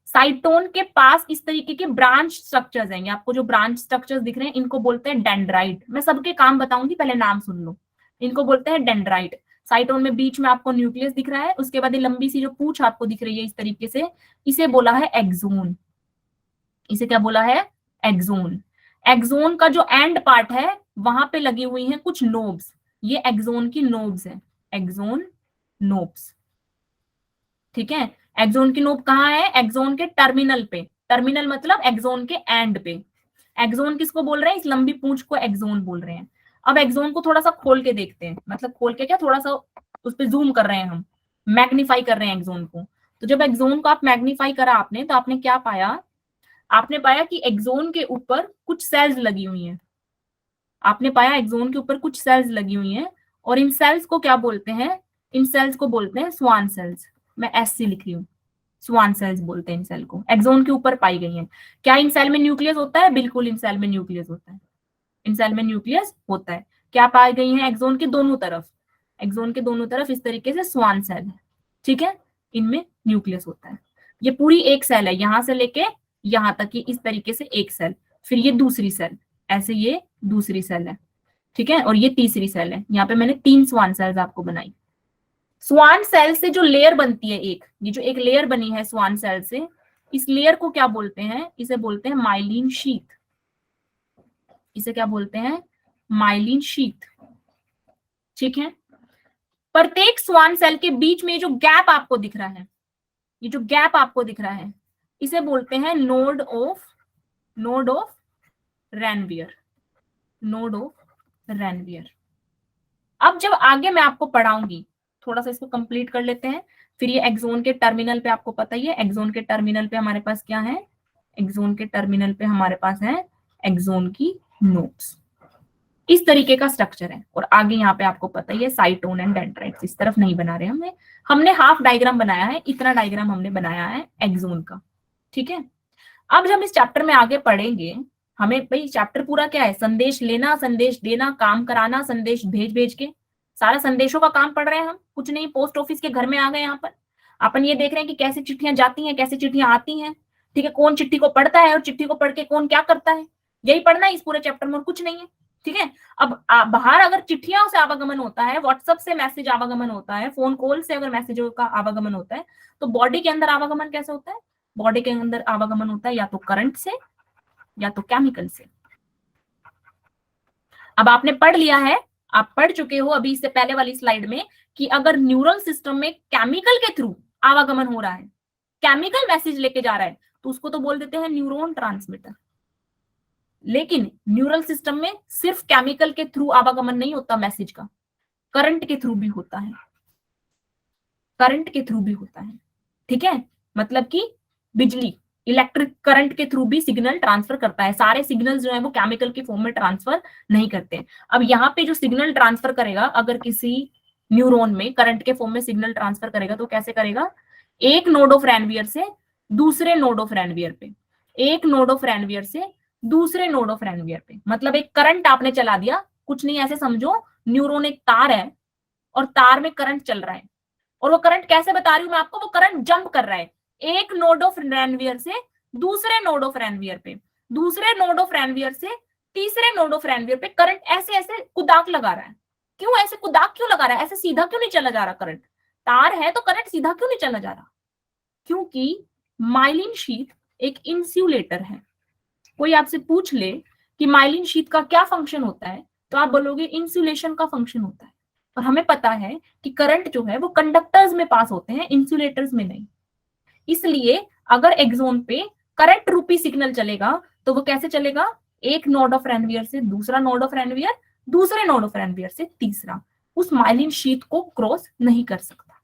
साइटोन के पास इस तरीके के ब्रांच स्ट्रक्चर्स हैं। आपको जो ब्रांच स्ट्रक्चर्स दिख रहे हैं इनको बोलते हैं डेंड्राइट। मैं सबके काम बताऊंगी, पहले नाम सुन लो। इनको बोलते हैं डेंड्राइट। साइटोन में बीच में आपको न्यूक्लियस दिख रहा है, उसके बाद ये लंबी सी जो पूंछ आपको दिख रही है इस तरीके से, इसे बोला है एक्सोन। इसे क्या बोला है? एक्सोन। एक्सोन का जो एंड पार्ट है वहां पे लगी हुई हैं कुछ नोब्स, ये एक्सोन की नोब्स है, एक्सोन नोब्स, ठीक है? एक्सोन की नोब कहाँ है? एक्सोन के टर्मिनल पे। टर्मिनल मतलब एक्सोन के एंड पे। एक्सोन किसको बोल रहे हैं? इस लंबी पूंछ को एक्सोन बोल रहे हैं। अब एक्सोन को थोड़ा सा खोल के देखते हैं, मतलब खोल के क्या, थोड़ा सा उस पर जूम कर रहे हैं हम, मैग्नीफाई कर रहे हैं एक्सोन को। तो जब एक्सोन को आप मैग्नीफाई करा आपने, तो आपने क्या पाया? आपने पाया कि एक्सोन के ऊपर कुछ सेल्स लगी हुई हैं। आपने पाया एक्सोन के ऊपर कुछ सेल्स लगी हुई हैं, और इन सेल्स को क्या बोलते हैं? इन सेल्स को बोलते हैं स्वान सेल्स। मैं एससी लिख रही हूँ, स्वान सेल्स बोलते हैं इन सेल को। एक्सोन के ऊपर पाई गई हैं। क्या इन सेल में न्यूक्लियस होता है? बिल्कुल, इन सेल में न्यूक्लियस होता है। इन सेल में न्यूक्लियस होता है। क्या पाई गई है? एक्सोन के दोनों तरफ, एक्सोन के दोनों तरफ इस तरीके से स्वान सेल है, ठीक है? इनमें न्यूक्लियस होता है। ये पूरी एक सेल है, यहां से लेके यहां तक की इस तरीके से एक सेल, फिर ये दूसरी सेल, ऐसे ये दूसरी सेल है, ठीक है? और ये तीसरी सेल है। यहाँ पे मैंने 3 स्वान सेल्स आपको बनाई। स्वान सेल से जो लेयर बनती है, एक ये जो एक लेयर बनी है स्वान सेल से, इस लेयर को क्या बोलते हैं? इसे बोलते हैं माइलिन शीथ। इसे क्या बोलते हैं? माइलिन शीथ, ठीक है? प्रत्येक स्वान सेल के बीच में जो गैप आपको दिख रहा है, ये जो गैप आपको दिख रहा है, इसे बोलते हैं node of Ranvier, node of Ranvier. अब जब आगे मैं आपको पढ़ाऊंगी, थोड़ा सा इसको कंप्लीट कर लेते हैं। फिर ये एक्सोन के टर्मिनल पे, आपको पता ही है एक्सोन के टर्मिनल पे हमारे पास क्या है? एक्सोन के टर्मिनल पे हमारे पास है एक्सोन की नोड्स। इस तरीके का स्ट्रक्चर है। और आगे यहाँ पे आपको पता ही है साइटोन एंड डेंड्राइट्स। इस तरफ नहीं बना रहे हमने हाफ डायग्राम बनाया है, इतना डायग्राम हमने बनाया है एक्सोन का, ठीक है? अब जब इस चैप्टर में आगे पढ़ेंगे, हमें भाई चैप्टर पूरा क्या है? संदेश लेना, संदेश देना, काम कराना, संदेश भेज भेज के, सारा संदेशों का काम पढ़ रहे हैं हम। कुछ नहीं, पोस्ट ऑफिस के घर में आ गए। यहाँ पर अपन ये देख रहे हैं कि कैसे चिट्ठियां जाती हैं, कैसे चिट्ठियां आती हैं, ठीक है? कौन चिट्ठी को पढ़ता है और चिट्ठी को पढ़ के कौन क्या करता है, यही पढ़ना है इस पूरे चैप्टर में, और कुछ नहीं है, ठीक है? अब बाहर अगर चिट्ठियों से आवागमन होता है, व्हाट्सएप से मैसेज आवागमन होता है, फोन कॉल से अगर मैसेजों का आवागमन होता है, तो बॉडी के अंदर आवागमन कैसे होता है? बॉडी के अंदर आवागमन होता है या तो करंट से या तो केमिकल से। अब आपने पढ़ लिया है, आप पढ़ चुके हो अभी इससे पहले वाली स्लाइड में, कि अगर न्यूरल सिस्टम में केमिकल के थ्रू आवागमन हो रहा है, केमिकल मैसेज लेके जा रहा है, तो उसको तो बोल देते हैं न्यूरॉन ट्रांसमीटर। लेकिन न्यूरल सिस्टम में सिर्फ केमिकल के थ्रू आवागमन नहीं होता मैसेज का, करंट के थ्रू भी होता है, करंट के थ्रू भी होता है। ठीक है, मतलब कि बिजली इलेक्ट्रिक करंट के थ्रू भी सिग्नल ट्रांसफर करता है। सारे सिग्नल्स जो है वो केमिकल की फॉर्म में ट्रांसफर नहीं करते। अब यहाँ पे जो सिग्नल ट्रांसफर करेगा, अगर किसी न्यूरॉन में करंट के फॉर्म में सिग्नल ट्रांसफर करेगा तो कैसे करेगा, एक नोड ऑफ रैनवियर से दूसरे नोड ऑफ रैनवियर पे, एक नोड ऑफ रैनवियर से दूसरे नोड ऑफ रैनवियर पे। मतलब एक करंट आपने चला दिया, कुछ नहीं ऐसे समझो, न्यूरॉन एक तार है और तार में करंट चल रहा है, और वो करंट कैसे बता रही हूं मैं आपको, वो करंट जंप कर रहा है एक नोड ऑफ रैनवियर से दूसरे नोड ऑफ रैनवियर पे, दूसरे नोड ऑफ रैनवियर से तीसरे नोड ऑफ रैनवियर पे। करंट ऐसे ऐसे कुदाक लगा रहा है। क्यों ऐसे कुदाक क्यों लगा रहा है, ऐसे सीधा क्यों नहीं चला जा रहा करंट, तार है तो करंट सीधा क्यों नहीं चला जा रहा, क्योंकि माइलिन शीथ एक इंसुलेटर है। कोई आपसे पूछ ले कि माइलिन शीथ का क्या फंक्शन होता है, तो आप बोलोगे इंसुलेशन का फंक्शन होता है। और हमें पता है कि करंट जो है वो कंडक्टर्स में पास होते हैं, इंसुलेटर्स में नहीं। इसलिए अगर एक्सोन पे करंट रूपी सिग्नल चलेगा तो वो कैसे चलेगा, एक नोड ऑफ रैनवियर से दूसरा नोड ऑफ रैनवियर, दूसरे नोड ऑफ रैनवियर से तीसरा, उस माइलिन शीथ को क्रॉस नहीं कर सकता।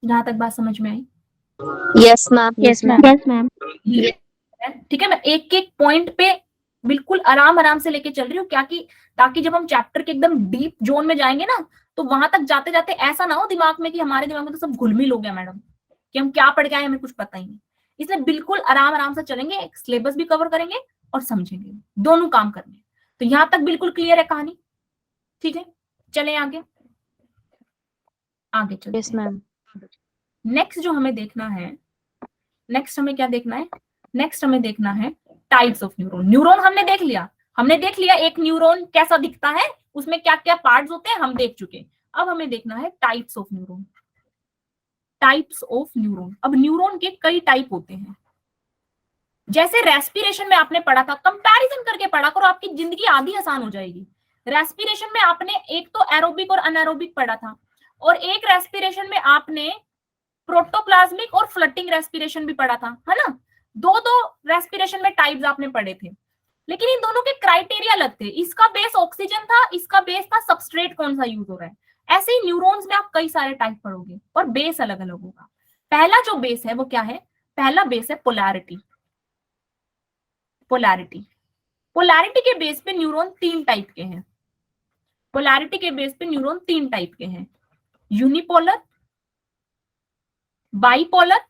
जहां तक बात समझ में आई? Yes ma'am. Yes ma'am. Yes ma'am. ठीक है, मैं एक एक पॉइंट पे बिल्कुल आराम आराम से लेके चल रही हूँ, क्या कि ताकि जब हम चैप्टर के एकदम डीप जोन में जाएंगे ना, तो वहां तक जाते जाते ऐसा ना हो दिमाग में कि हमारे दिमाग में तो सब घुलमिल हो गया मैडम, कि हम क्या पढ़ के आए हमें कुछ पता ही नहीं। इसलिए बिल्कुल आराम आराम से चलेंगे, सिलेबस भी कवर करेंगे और समझेंगे, दोनों काम करने। तो यहां तक बिल्कुल क्लियर है कहानी? ठीक है, चले आगे, आगे चलते यस मैम। नेक्स्ट जो हमें देखना है, नेक्स्ट हमें क्या देखना है, नेक्स्ट हमें देखना है टाइप्स ऑफ न्यूरॉन। न्यूरॉन हमने देख लिया, हमने देख लिया एक न्यूरॉन कैसा दिखता है, उसमें क्या क्या पार्ट्स होते हैं हम देख चुके। अब हमें देखना है types of neuron. Types of neuron, अब न्यूरॉन के कई टाइप होते हैं। जैसे रेस्पिरेशन में आपने पढ़ा था, कंपैरिजन करके पढ़ा करो, आपकी जिंदगी आधी आसान हो जाएगी। रेस्पिरेशन में आपने एक तो एरोबिक और अनएरोबिक पढ़ा था, और एक रेस्पिरेशन में आपने प्रोटोप्लाज्मिक और फ्लटिंग रेस्पिरेशन भी पढ़ा था, है ना। दो दो रेस्पिरेशन में टाइप्स आपने पढ़े थे, लेकिन इन दोनों के क्राइटेरिया अलग थे। इसका बेस ऑक्सीजन था, इसका बेस था सबस्ट्रेट कौन सा यूज हो रहा है। ऐसे ही न्यूरॉन्स में आप कई सारे टाइप पढ़ोगे और बेस अलग अलग होगा। पहला जो बेस है वो क्या है, पहला बेस है पोलैरिटी। पोलैरिटी, पोलैरिटी के बेस पे न्यूरॉन तीन टाइप के हैं। पोलैरिटी के बेस पे न्यूरॉन तीन टाइप के हैं, यूनिपोलर, बाइपोलर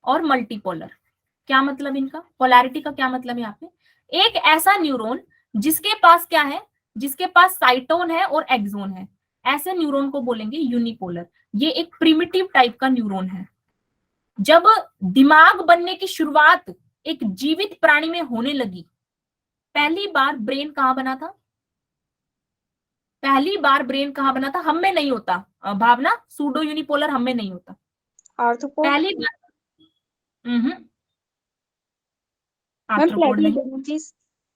और मल्टीपोलर। क्या मतलब इनका, पोलैरिटी का क्या मतलब है यहाँ पे, एक ऐसा न्यूरॉन जिसके पास क्या है, जिसके पास साइटोन है और एक्सोन है, ऐसे न्यूरॉन को बोलेंगे यूनिपोलर। ये एक प्रिमिटिव टाइप का न्यूरॉन है। जब दिमाग बनने की शुरुआत एक जीवित प्राणी में होने लगी, पहली बार ब्रेन कहां बना था, पहली बार ब्रेन कहां बना था, हम में नहीं होता भावना, सूडो यूनिपोलर हम में नहीं होता, पहली बार आर्थ्रोपोड नहीं।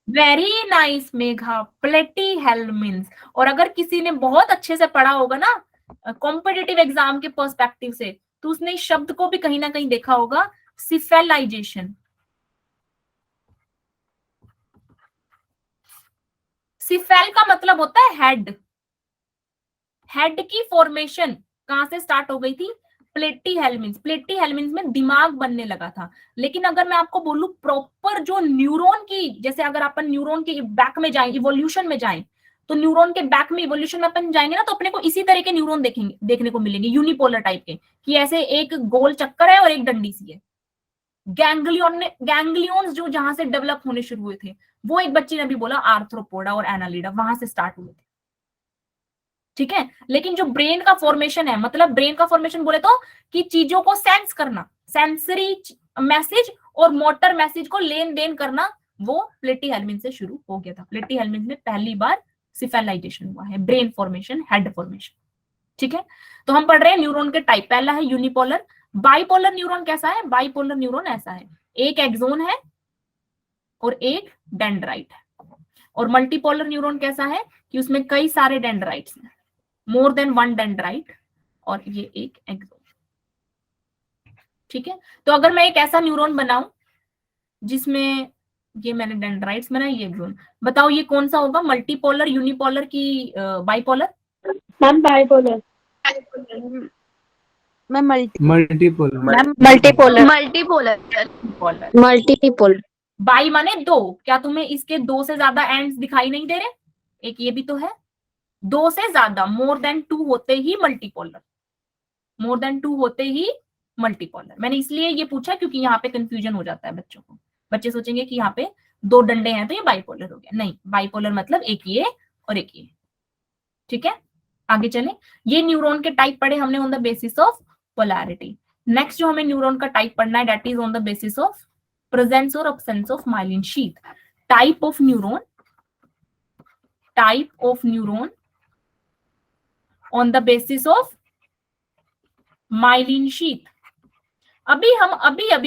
Very nice Megha, platyhelminthes. और अगर किसी ने बहुत अच्छे से पढ़ा होगा ना कॉम्पिटिटिव एग्जाम के पर्सपेक्टिव से, तो उसने इस शब्द को भी कहीं ना कहीं देखा होगा, सिफेलाइजेशन। सिफेल का मतलब होता है हेड। हेड की फॉर्मेशन कहां से स्टार्ट हो गई थी, प्लेटीहेल्मिन्स। प्लेटीहेल्मिन्स में दिमाग बनने लगा था। लेकिन अगर मैं आपको बोलूं प्रॉपर जो न्यूरॉन की, जैसे अगर अपन न्यूरॉन के बैक में जाएं, इवोल्यूशन में जाएं, तो न्यूरॉन के बैक में इवोल्यूशन में अपन जाएंगे ना, तो अपने को इसी तरह के न्यूरॉन देखेंगे, देखने को मिलेंगे यूनिपोलर टाइप के, कि ऐसे एक गोल चक्कर है और एक डंडी सी है। गैंग्लियंस जो जहां से डेवलप होने शुरू हुए थे, वो एक बच्ची ने भी बोला आर्थ्रोपोडा और एनालिडा, वहां से स्टार्ट हुए थे। ठीक है, लेकिन जो ब्रेन का फॉर्मेशन है, मतलब ब्रेन का फॉर्मेशन बोले तो कि चीजों को सेंस करना, सेंसरी मैसेज और मोटर मैसेज को लेन देन करना, वो प्लेटीहेल्मिन्स से शुरू हो गया था। प्लेटीहेल्मिन्स में पहली बार सिफेलाइजेशन हुआ है, ब्रेन फॉर्मेशन, हेड फॉर्मेशन। ठीक है, तो हम पढ़ रहे हैं न्यूरॉन के टाइप। पहला है यूनिपोलर। बाइपोलर न्यूरॉन कैसा है, बाइपोलर न्यूरॉन ऐसा है, एक एक्सोन है और एक डेंड्राइट है। और मल्टीपोलर न्यूरॉन कैसा है कि उसमें कई सारे डेंड्राइट्स हैं, मोर देन वन डेंड्राइट, और ये एक एक्सोन। ठीक है, तो अगर मैं एक ऐसा न्यूरॉन बनाऊं जिसमें ये मैंने डेंड्राइट्स में ना, ये जोन। बताओ ये कौन सा होगा, मल्टीपोलर, यूनिपोलर की bipolar? Ma'am bipolar. Ma'am multipolar. Multipolar. Multipolar. Multipolar. Multipolar. By माने दो, क्या तुम्हें इसके दो से ज्यादा एंड्स दिखाई नहीं दे रहे? एक ये भी तो है, दो से ज्यादा, मोर देन टू होते ही मल्टीपोलर, मोर देन टू होते ही मल्टीपोलर। मैंने इसलिए ये पूछा क्योंकि यहाँ पे कंफ्यूजन हो जाता है बच्चों को, बच्चे सोचेंगे कि यहाँ पे दो डंडे हैं तो ये बाइपोलर हो गया। नहीं, बाइपोलर मतलब एक ये और एक ये। ठीक है, आगे चले। ये न्यूरॉन के टाइप पढ़े हमने on the basis of polarity. Next जो हमें न्यूरॉन का टाइप पढ़ना है, that is on the basis of presence और absence of myelin sheath. Type of neuron, type of neuron on the basis of myelin sheath. अभी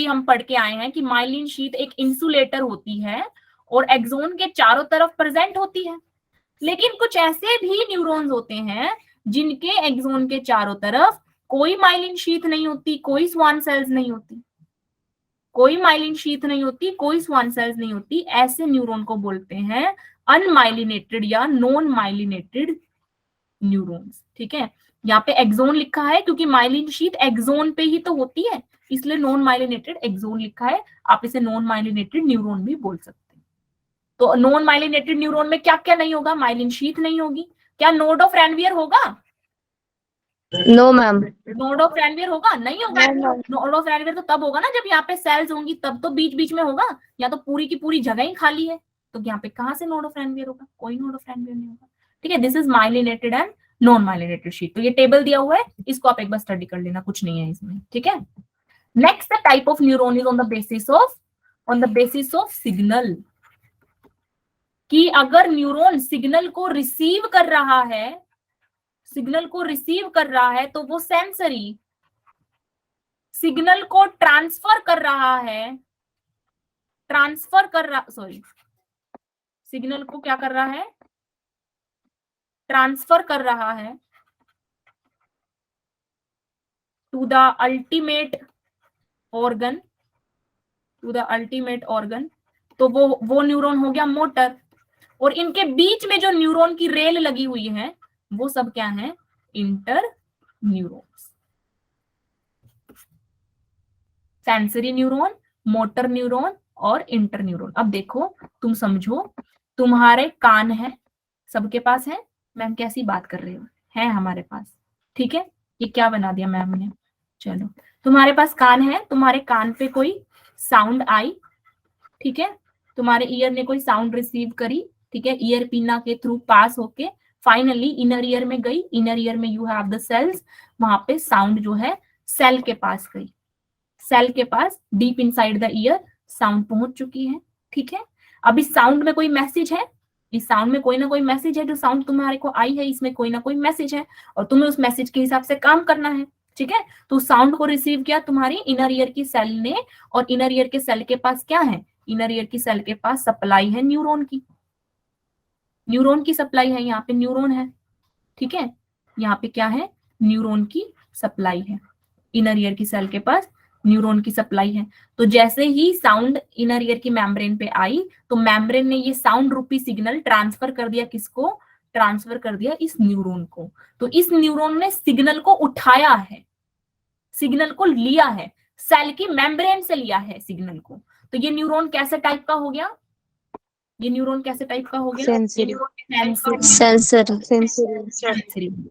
हम पढ़ के आए हैं कि माइलिन शीथ एक इंसुलेटर होती है और एक्सोन के चारों तरफ प्रेजेंट होती है। लेकिन कुछ ऐसे भी न्यूरॉन्स होते हैं जिनके एक्सोन के चारों तरफ कोई माइलिन शीथ नहीं होती, कोई स्वान सेल्स नहीं होती, कोई माइलिन शीथ नहीं होती, कोई स्वान सेल्स नहीं होती। ऐसे न्यूरॉन को बोलते हैं अनमाइलिनेटेड या नॉन माइलिनेटेड न्यूरॉन्स। ठीक है, यहाँ पे एक्सोन लिखा है क्योंकि माइलिन शीथ एक्सोन पे ही तो होती है, इसलिए नॉन माइलिनेटेड एक्सोन लिखा है। आप इसे नॉन माइलिनेटेड न्यूरॉन भी बोल सकते हैं। तो नॉन माइलिनेटेड न्यूरॉन में क्या क्या नहीं होगा? माइलिन शीथ नहीं होगी। क्या नोड ऑफ रैनवियर होगा? No ma'am. Node of Ranvier होगा? नहीं होगा। नोड ऑफ रैनवियर तो तब होगा ना जब यहाँ पे सेल्स होंगी, तब तो बीच बीच में होगा, या तो पूरी की पूरी जगह ही खाली है, तो यहाँ पे कहाँ से नोड ऑफ रैनवियर होगा? कोई नोड ऑफ रैनवियर नहीं होगा। ठीक है, this is myelinated and non myelinated sheath. तो ये टेबल दिया हुआ है, इसको आप एक बार स्टडी कर लेना, कुछ नहीं है इसमें। ठीक है, next type of neuron is on the basis of signal. कि अगर न्यूरॉन सिग्नल को रिसीव कर रहा है, सिग्नल को रिसीव कर रहा है, तो वो सेंसरी सिग्नल को ट्रांसफर कर रहा है, सिग्नल को क्या कर रहा है? ट्रांसफर कर रहा है टू द अल्टीमेट ऑर्गन, तो वो न्यूरॉन हो गया मोटर। और इनके बीच में जो न्यूरॉन की रेल लगी हुई है वो सब क्या है? Inter neurons. Sensory neuron, motor neuron और इंटर न्यूरॉन। अब देखो, तुम समझो, तुम्हारे कान है, सबके पास है। मैम कैसी बात कर रही हो? है हमारे पास। ठीक है, ये क्या बना दिया मैम ने? चलो, तुम्हारे पास कान है, तुम्हारे कान पे कोई साउंड आई, ठीक है, तुम्हारे ईयर ने कोई साउंड रिसीव करी, ठीक है, ईयर पिना के थ्रू पास होके फाइनली इनर ईयर में गई। इनर ईयर में यू हैव द सेल्स, वहां पे साउंड जो है सेल के पास गई, सेल के पास deep inside the ear sound पहुंच चुकी है। ठीक है, अब इस साउंड में कोई मैसेज है, इस साउंड में कोई ना कोई मैसेज है, जो साउंड तुम्हारे को आई है इसमें कोई ना कोई मैसेज है और तुम्हें उस मैसेज के हिसाब से काम करना है। ठीक है, तो साउंड को रिसीव किया तुम्हारी इनर ईयर की सेल ने, और इनर ईयर के सेल के पास क्या है? इनर ईयर की सेल के पास सप्लाई है न्यूरॉन की, न्यूरॉन की सप्लाई है, यहाँ पे न्यूरॉन है। ठीक है, यहाँ पे क्या है? न्यूरॉन की सप्लाई है, इनर ईयर की सेल के पास न्यूरॉन की सप्लाई है। तो जैसे ही साउंड इनर ईयर की मेम्ब्रेन पे आई, तो मेम्ब्रेन ने ये साउंड रूपी सिग्नल ट्रांसफर कर दिया, किसको? ट्रांसफर कर दिया इस न्यूरॉन को। तो इस न्यूरॉन ने सिग्नल को उठाया है, सिग्नल को लिया है, सेल की मेम्ब्रेन से लिया है सिग्नल को। तो ये न्यूरॉन कैसे टाइप का हो गया? ये न्यूरॉन कैसे टाइप का हो गया? सेंसरी। सेंसरी।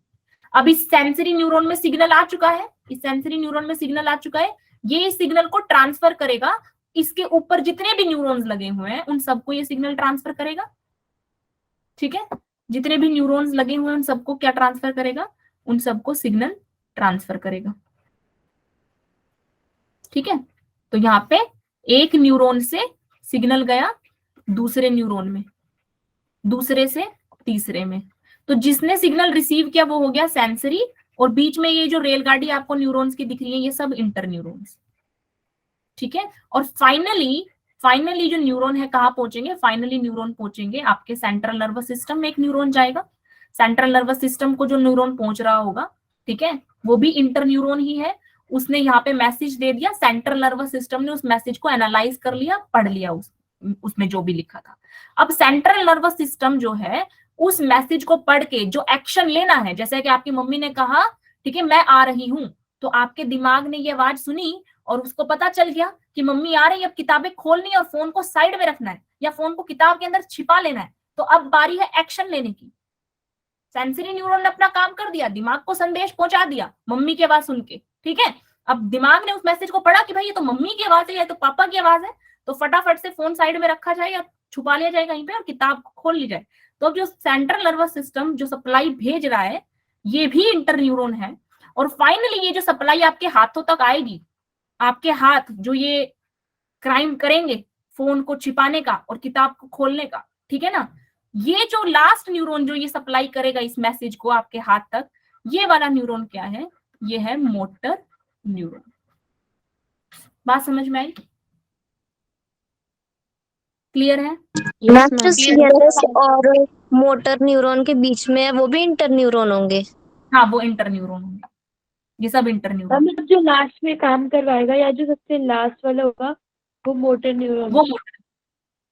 अब इस सेंसरी न्यूरॉन में सिग्नल आ चुका है, इस सेंसरी न्यूरॉन में सिग्नल आ चुका है, ये सिग्नल को ट्रांसफर करेगा, इसके ऊपर जितने भी न्यूरॉन्स लगे हुए हैं उन सबको ये सिग्नल ट्रांसफर करेगा। ठीक है, जितने भी न्यूरॉन्स लगे हुए हैं उन सबको क्या ट्रांसफर करेगा? उन सबको सिग्नल ट्रांसफर करेगा। ठीक है, तो यहाँ पे एक न्यूरॉन से सिग्नल गया दूसरे न्यूरॉन में, दूसरे से तीसरे में, तो जिसने सिग्नल रिसीव किया वो हो गया सेंसरी, और बीच में ये जो रेलगाड़ी आपको न्यूरॉन्स की दिख रही है ये सब इंटर न्यूरॉन्स। ठीक है, और फाइनली जो न्यूरॉन है कहाँ पहुंचेंगे? फाइनली न्यूरॉन पहुंचेंगे आपके सेंट्रल नर्वस सिस्टम में। एक न्यूरॉन जाएगा सेंट्रल नर्वस सिस्टम को, जो न्यूरॉन पहुंच रहा होगा, ठीक है, वो भी इंटर न्यूरॉन ही है। उसने यहाँ पे मैसेज दे दिया, सेंट्रल नर्वस सिस्टम ने उस मैसेज को एनालाइज कर लिया, पढ़ लिया उस उसमें जो भी लिखा था। अब सेंट्रल नर्वस सिस्टम जो है उस मैसेज को पढ़ के जो एक्शन लेना है, जैसे कि आपकी मम्मी ने कहा ठीक है मैं आ रही हूं, तो आपके दिमाग ने ये आवाज सुनी और उसको पता चल गया कि मम्मी आ रही है, अब किताबें खोलनी है और फोन को साइड में रखना है या फोन को किताब के अंदर छिपा लेना है। तो अब बारी है एक्शन लेने की। सेंसरी न्यूरॉन ने अपना काम कर दिया, दिमाग को संदेश पहुंचा दिया मम्मी की आवाज सुन के, ठीक है। अब दिमाग ने उस मैसेज को पढ़ा कि भाई ये तो मम्मी की आवाज है या तो पापा की आवाज है, तो फटाफट से फोन साइड में रखा जाए या छुपा लिया जाए कहीं पे और किताब खोल ली जाए। तो अब जो सेंट्रल नर्वस सिस्टम जो सप्लाई भेज रहा है ये भी इंटर न्यूरॉन है, और फाइनली ये जो सप्लाई आपके हाथों तक आएगी, आपके हाथ जो ये क्राइम करेंगे फोन को छिपाने का और किताब को खोलने का, ठीक है ना, ये जो लास्ट न्यूरॉन जो ये सप्लाई करेगा इस मैसेज को आपके हाथ तक, ये वाला न्यूरॉन क्या है, ये है मोटर न्यूरॉन। बात समझ में आई? क्लियर है? मैम जो सीएनएस और मोटर न्यूरॉन के बीच में है वो भी इंटर न्यूरॉन होंगे? हाँ वो इंटर न्यूरॉन होंगे, ये सब इंटर न्यूरॉन। मतलब जो लास्ट में काम करवाएगा या जो सबसे लास्ट वाला होगा वो मोटर न्यूरॉन?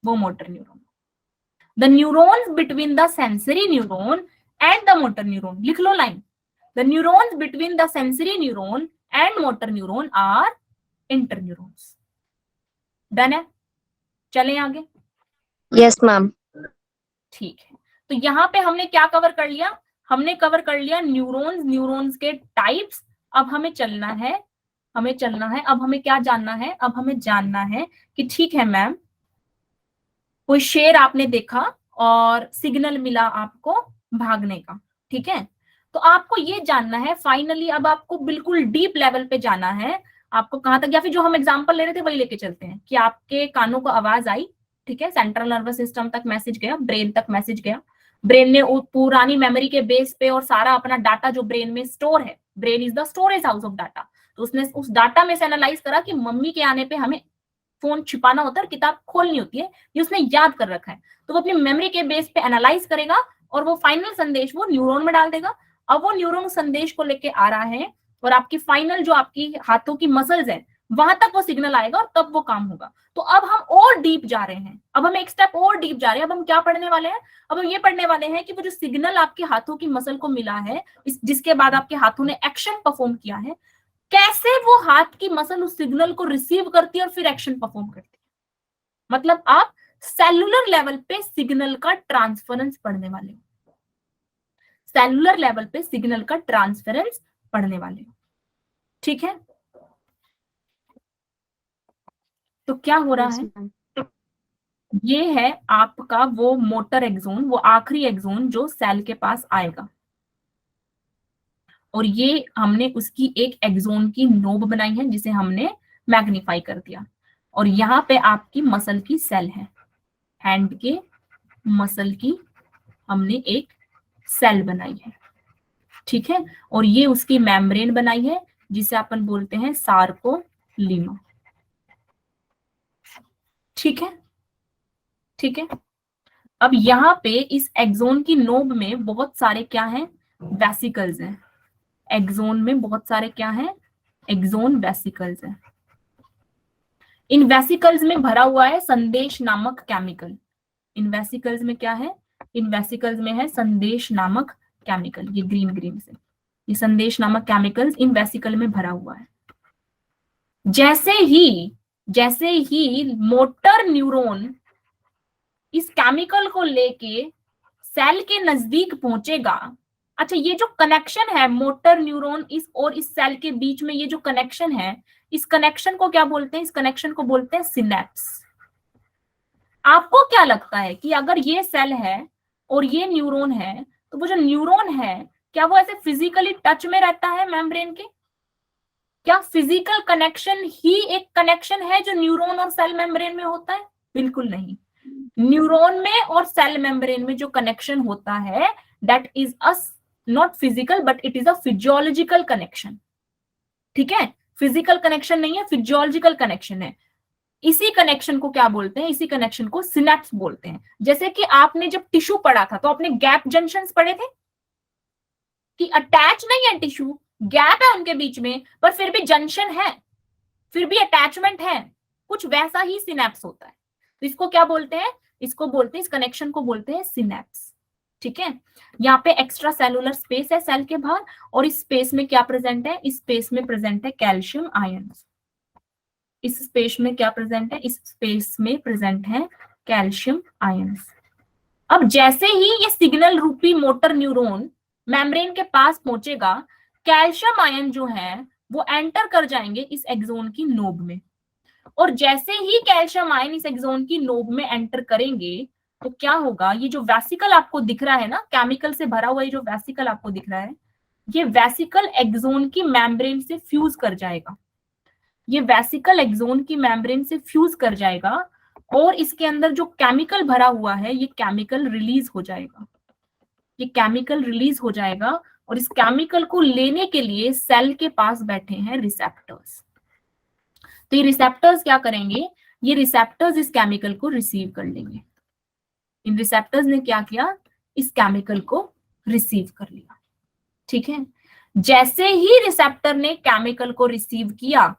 वो motor neuron. The neurons between the sensory neuron and the motor neuron, लिख लो line, the neurons between the sensory neuron and motor neuron are interneurons. Done है? चलें आगे। Yes ma'am. ठीक है, तो यहाँ पे हमने क्या कवर कर लिया, हमने कवर कर लिया न्यूरॉन्स के टाइप्स। अब हमें चलना है अब हमें क्या जानना है, अब हमें जानना है कि ठीक है मैम कोई शेर आपने देखा और सिग्नल मिला आपको भागने का, ठीक है, तो आपको ये जानना है फाइनली, अब आपको बिल्कुल डीप लेवल पे जाना है, आपको कहां तक, या फिर जो हम एग्जांपल ले रहे थे वही लेके चलते हैं कि आपके कानों को आवाज आई, ठीक है, सेंट्रल नर्वस सिस्टम तक मैसेज गया, ब्रेन तक मैसेज गया, ब्रेन ने पुरानी मेमोरी के बेस पे और सारा अपना डाटा जो ब्रेन में स्टोर है, brain is the storage house of data, तो उसने उस डाटा में से एनालाइज करा कि मम्मी के आने पे हमें फोन छिपाना होता है और किताब खोलनी होती है, ये उसने याद कर रखा है, तो वो अपनी मेमोरी के बेस पे एनालाइज करेगा और वो फाइनल संदेश वो न्यूरॉन में डाल देगा। अब वो न्यूरॉन संदेश को लेके आ रहा है और आपकी फाइनल जो आपकी हाथों की मसल्स है वहां तक वो सिग्नल आएगा और तब वो काम होगा। तो अब हम और डीप जा रहे हैं, अब हम एक स्टेप और डीप जा रहे हैं। अब हम क्या पढ़ने वाले हैं, अब हम ये पढ़ने वाले हैं कि वो जो सिग्नल आपके हाथों की मसल को मिला है, जिसके बाद आपके हाथों ने एक्शन परफॉर्म किया है, कैसे वो हाथ की मसल उस सिग्नल को रिसीव करती है और फिर एक्शन परफॉर्म करती है। मतलब आप सेलुलर लेवल पे सिग्नल का ट्रांसफरेंस पढ़ने वाले हो, सेलुलर लेवल पे सिग्नल का ट्रांसफरेंस पढ़ने वाले हो, ठीक है। तो क्या हो रहा है, ये है आपका वो मोटर एक्सोन, वो आखिरी एक्सोन जो सेल के पास आएगा, और ये हमने उसकी एक एक्सोन की नोब बनाई है जिसे हमने मैग्नीफाई कर दिया, और यहाँ पे आपकी मसल की सेल है, हैंड के मसल की हमने एक सेल बनाई है, ठीक है, और ये उसकी मेम्ब्रेन बनाई है जिसे अपन बोलते हैं सार्कोलीमा, ठीक है, ठीक है। अब यहाँ पे इस एक्सोन की नोब में बहुत सारे क्या हैं, वेसिकल्स हैं, एक्सोन में बहुत सारे क्या हैं, एक्सोन वेसिकल्स हैं। इन वेसिकल्स में भरा हुआ है संदेश नामक केमिकल, इन वेसिकल्स में क्या है, इन वेसिकल्स में है संदेश नामक केमिकल, ये ग्रीन से, ये संदेश नामक केमिकल्स इन वेसिकल में भरा हुआ है। जैसे ही मोटर न्यूरॉन इस केमिकल को लेके सेल के नजदीक पहुंचेगा, अच्छा ये जो कनेक्शन है मोटर न्यूरॉन इस और इस सेल के बीच में, ये जो कनेक्शन है, इस कनेक्शन को क्या बोलते हैं, इस कनेक्शन को बोलते हैं सिनेप्स। आपको क्या लगता है कि अगर ये सेल है और ये न्यूरॉन है, तो वो जो न्यूरॉन है क्या वो ऐसे फिजिकली टच में रहता है मेम्ब्रेन के? क्या फिजिकल कनेक्शन ही एक कनेक्शन है जो न्यूरॉन और सेल मेम्ब्रेन में होता है? बिल्कुल नहीं। न्यूरॉन में और सेल मेम्ब्रेन में जो कनेक्शन होता है that is a not physical but it is a physiological connection, ठीक है, फिजिकल कनेक्शन नहीं है, फिजियोलॉजिकल कनेक्शन है। इसी कनेक्शन को क्या बोलते हैं, इसी कनेक्शन को सिनेप्स बोलते हैं। जैसे कि आपने जब टिश्यू पढ़ा था तो आपने गैप जंक्शंस पढ़े थे कि अटैच नहीं है टिश्यू, गैप है उनके बीच में, पर फिर भी जंक्शन है, फिर भी अटैचमेंट है, कुछ वैसा ही सिनेप्स होता है। तो इसको क्या बोलते हैं, इसको बोलते हैं, इस कनेक्शन को बोलते हैं सिनेप्स। ठीक है, यहाँ पे एक्स्ट्रा सेलुलर स्पेस है सेल के बाहर, और इस स्पेस में क्या प्रेजेंट है, इस स्पेस में प्रेजेंट है कैल्शियम आयंस। इस स्पेस में क्या प्रेजेंट है, इस स्पेस में प्रेजेंट है कैल्शियम आयंस। अब जैसे ही ये सिग्नल रूपी मोटर न्यूरॉन मेम्ब्रेन के पास पहुंचेगा, कैल्शियम आयन जो है वो एंटर कर जाएंगे इस एक्सोन की नोब में, और जैसे ही कैल्शियम आयन इस एक्सोन की नोब में एंटर करेंगे तो क्या होगा, ये जो वेसिकल आपको दिख रहा है ना, केमिकल से भरा हुआ ये जो वेसिकल आपको दिख रहा है, ये वेसिकल एक्सोन की मेम्ब्रेन से फ्यूज कर जाएगा। ये वेसिकल एक्सोन की मेम्ब्रेन से फ्यूज कर जाएगा, और इसके अंदर जो केमिकल भरा हुआ है ये केमिकल रिलीज हो जाएगा। ये केमिकल रिलीज हो जाएगा, और इस केमिकल को लेने के लिए सेल के पास बैठे हैं रिसेप्टर्स। तो ये रिसेप्टर्स क्या करेंगे, ये रिसेप्टर्स इस केमिकल को रिसीव कर लेंगे। इन रिसेप्टर्स ने क्या किया, इस केमिकल को रिसीव कर लिया। ठीक है, जैसे ही रिसेप्टर ने केमिकल को रिसीव किया,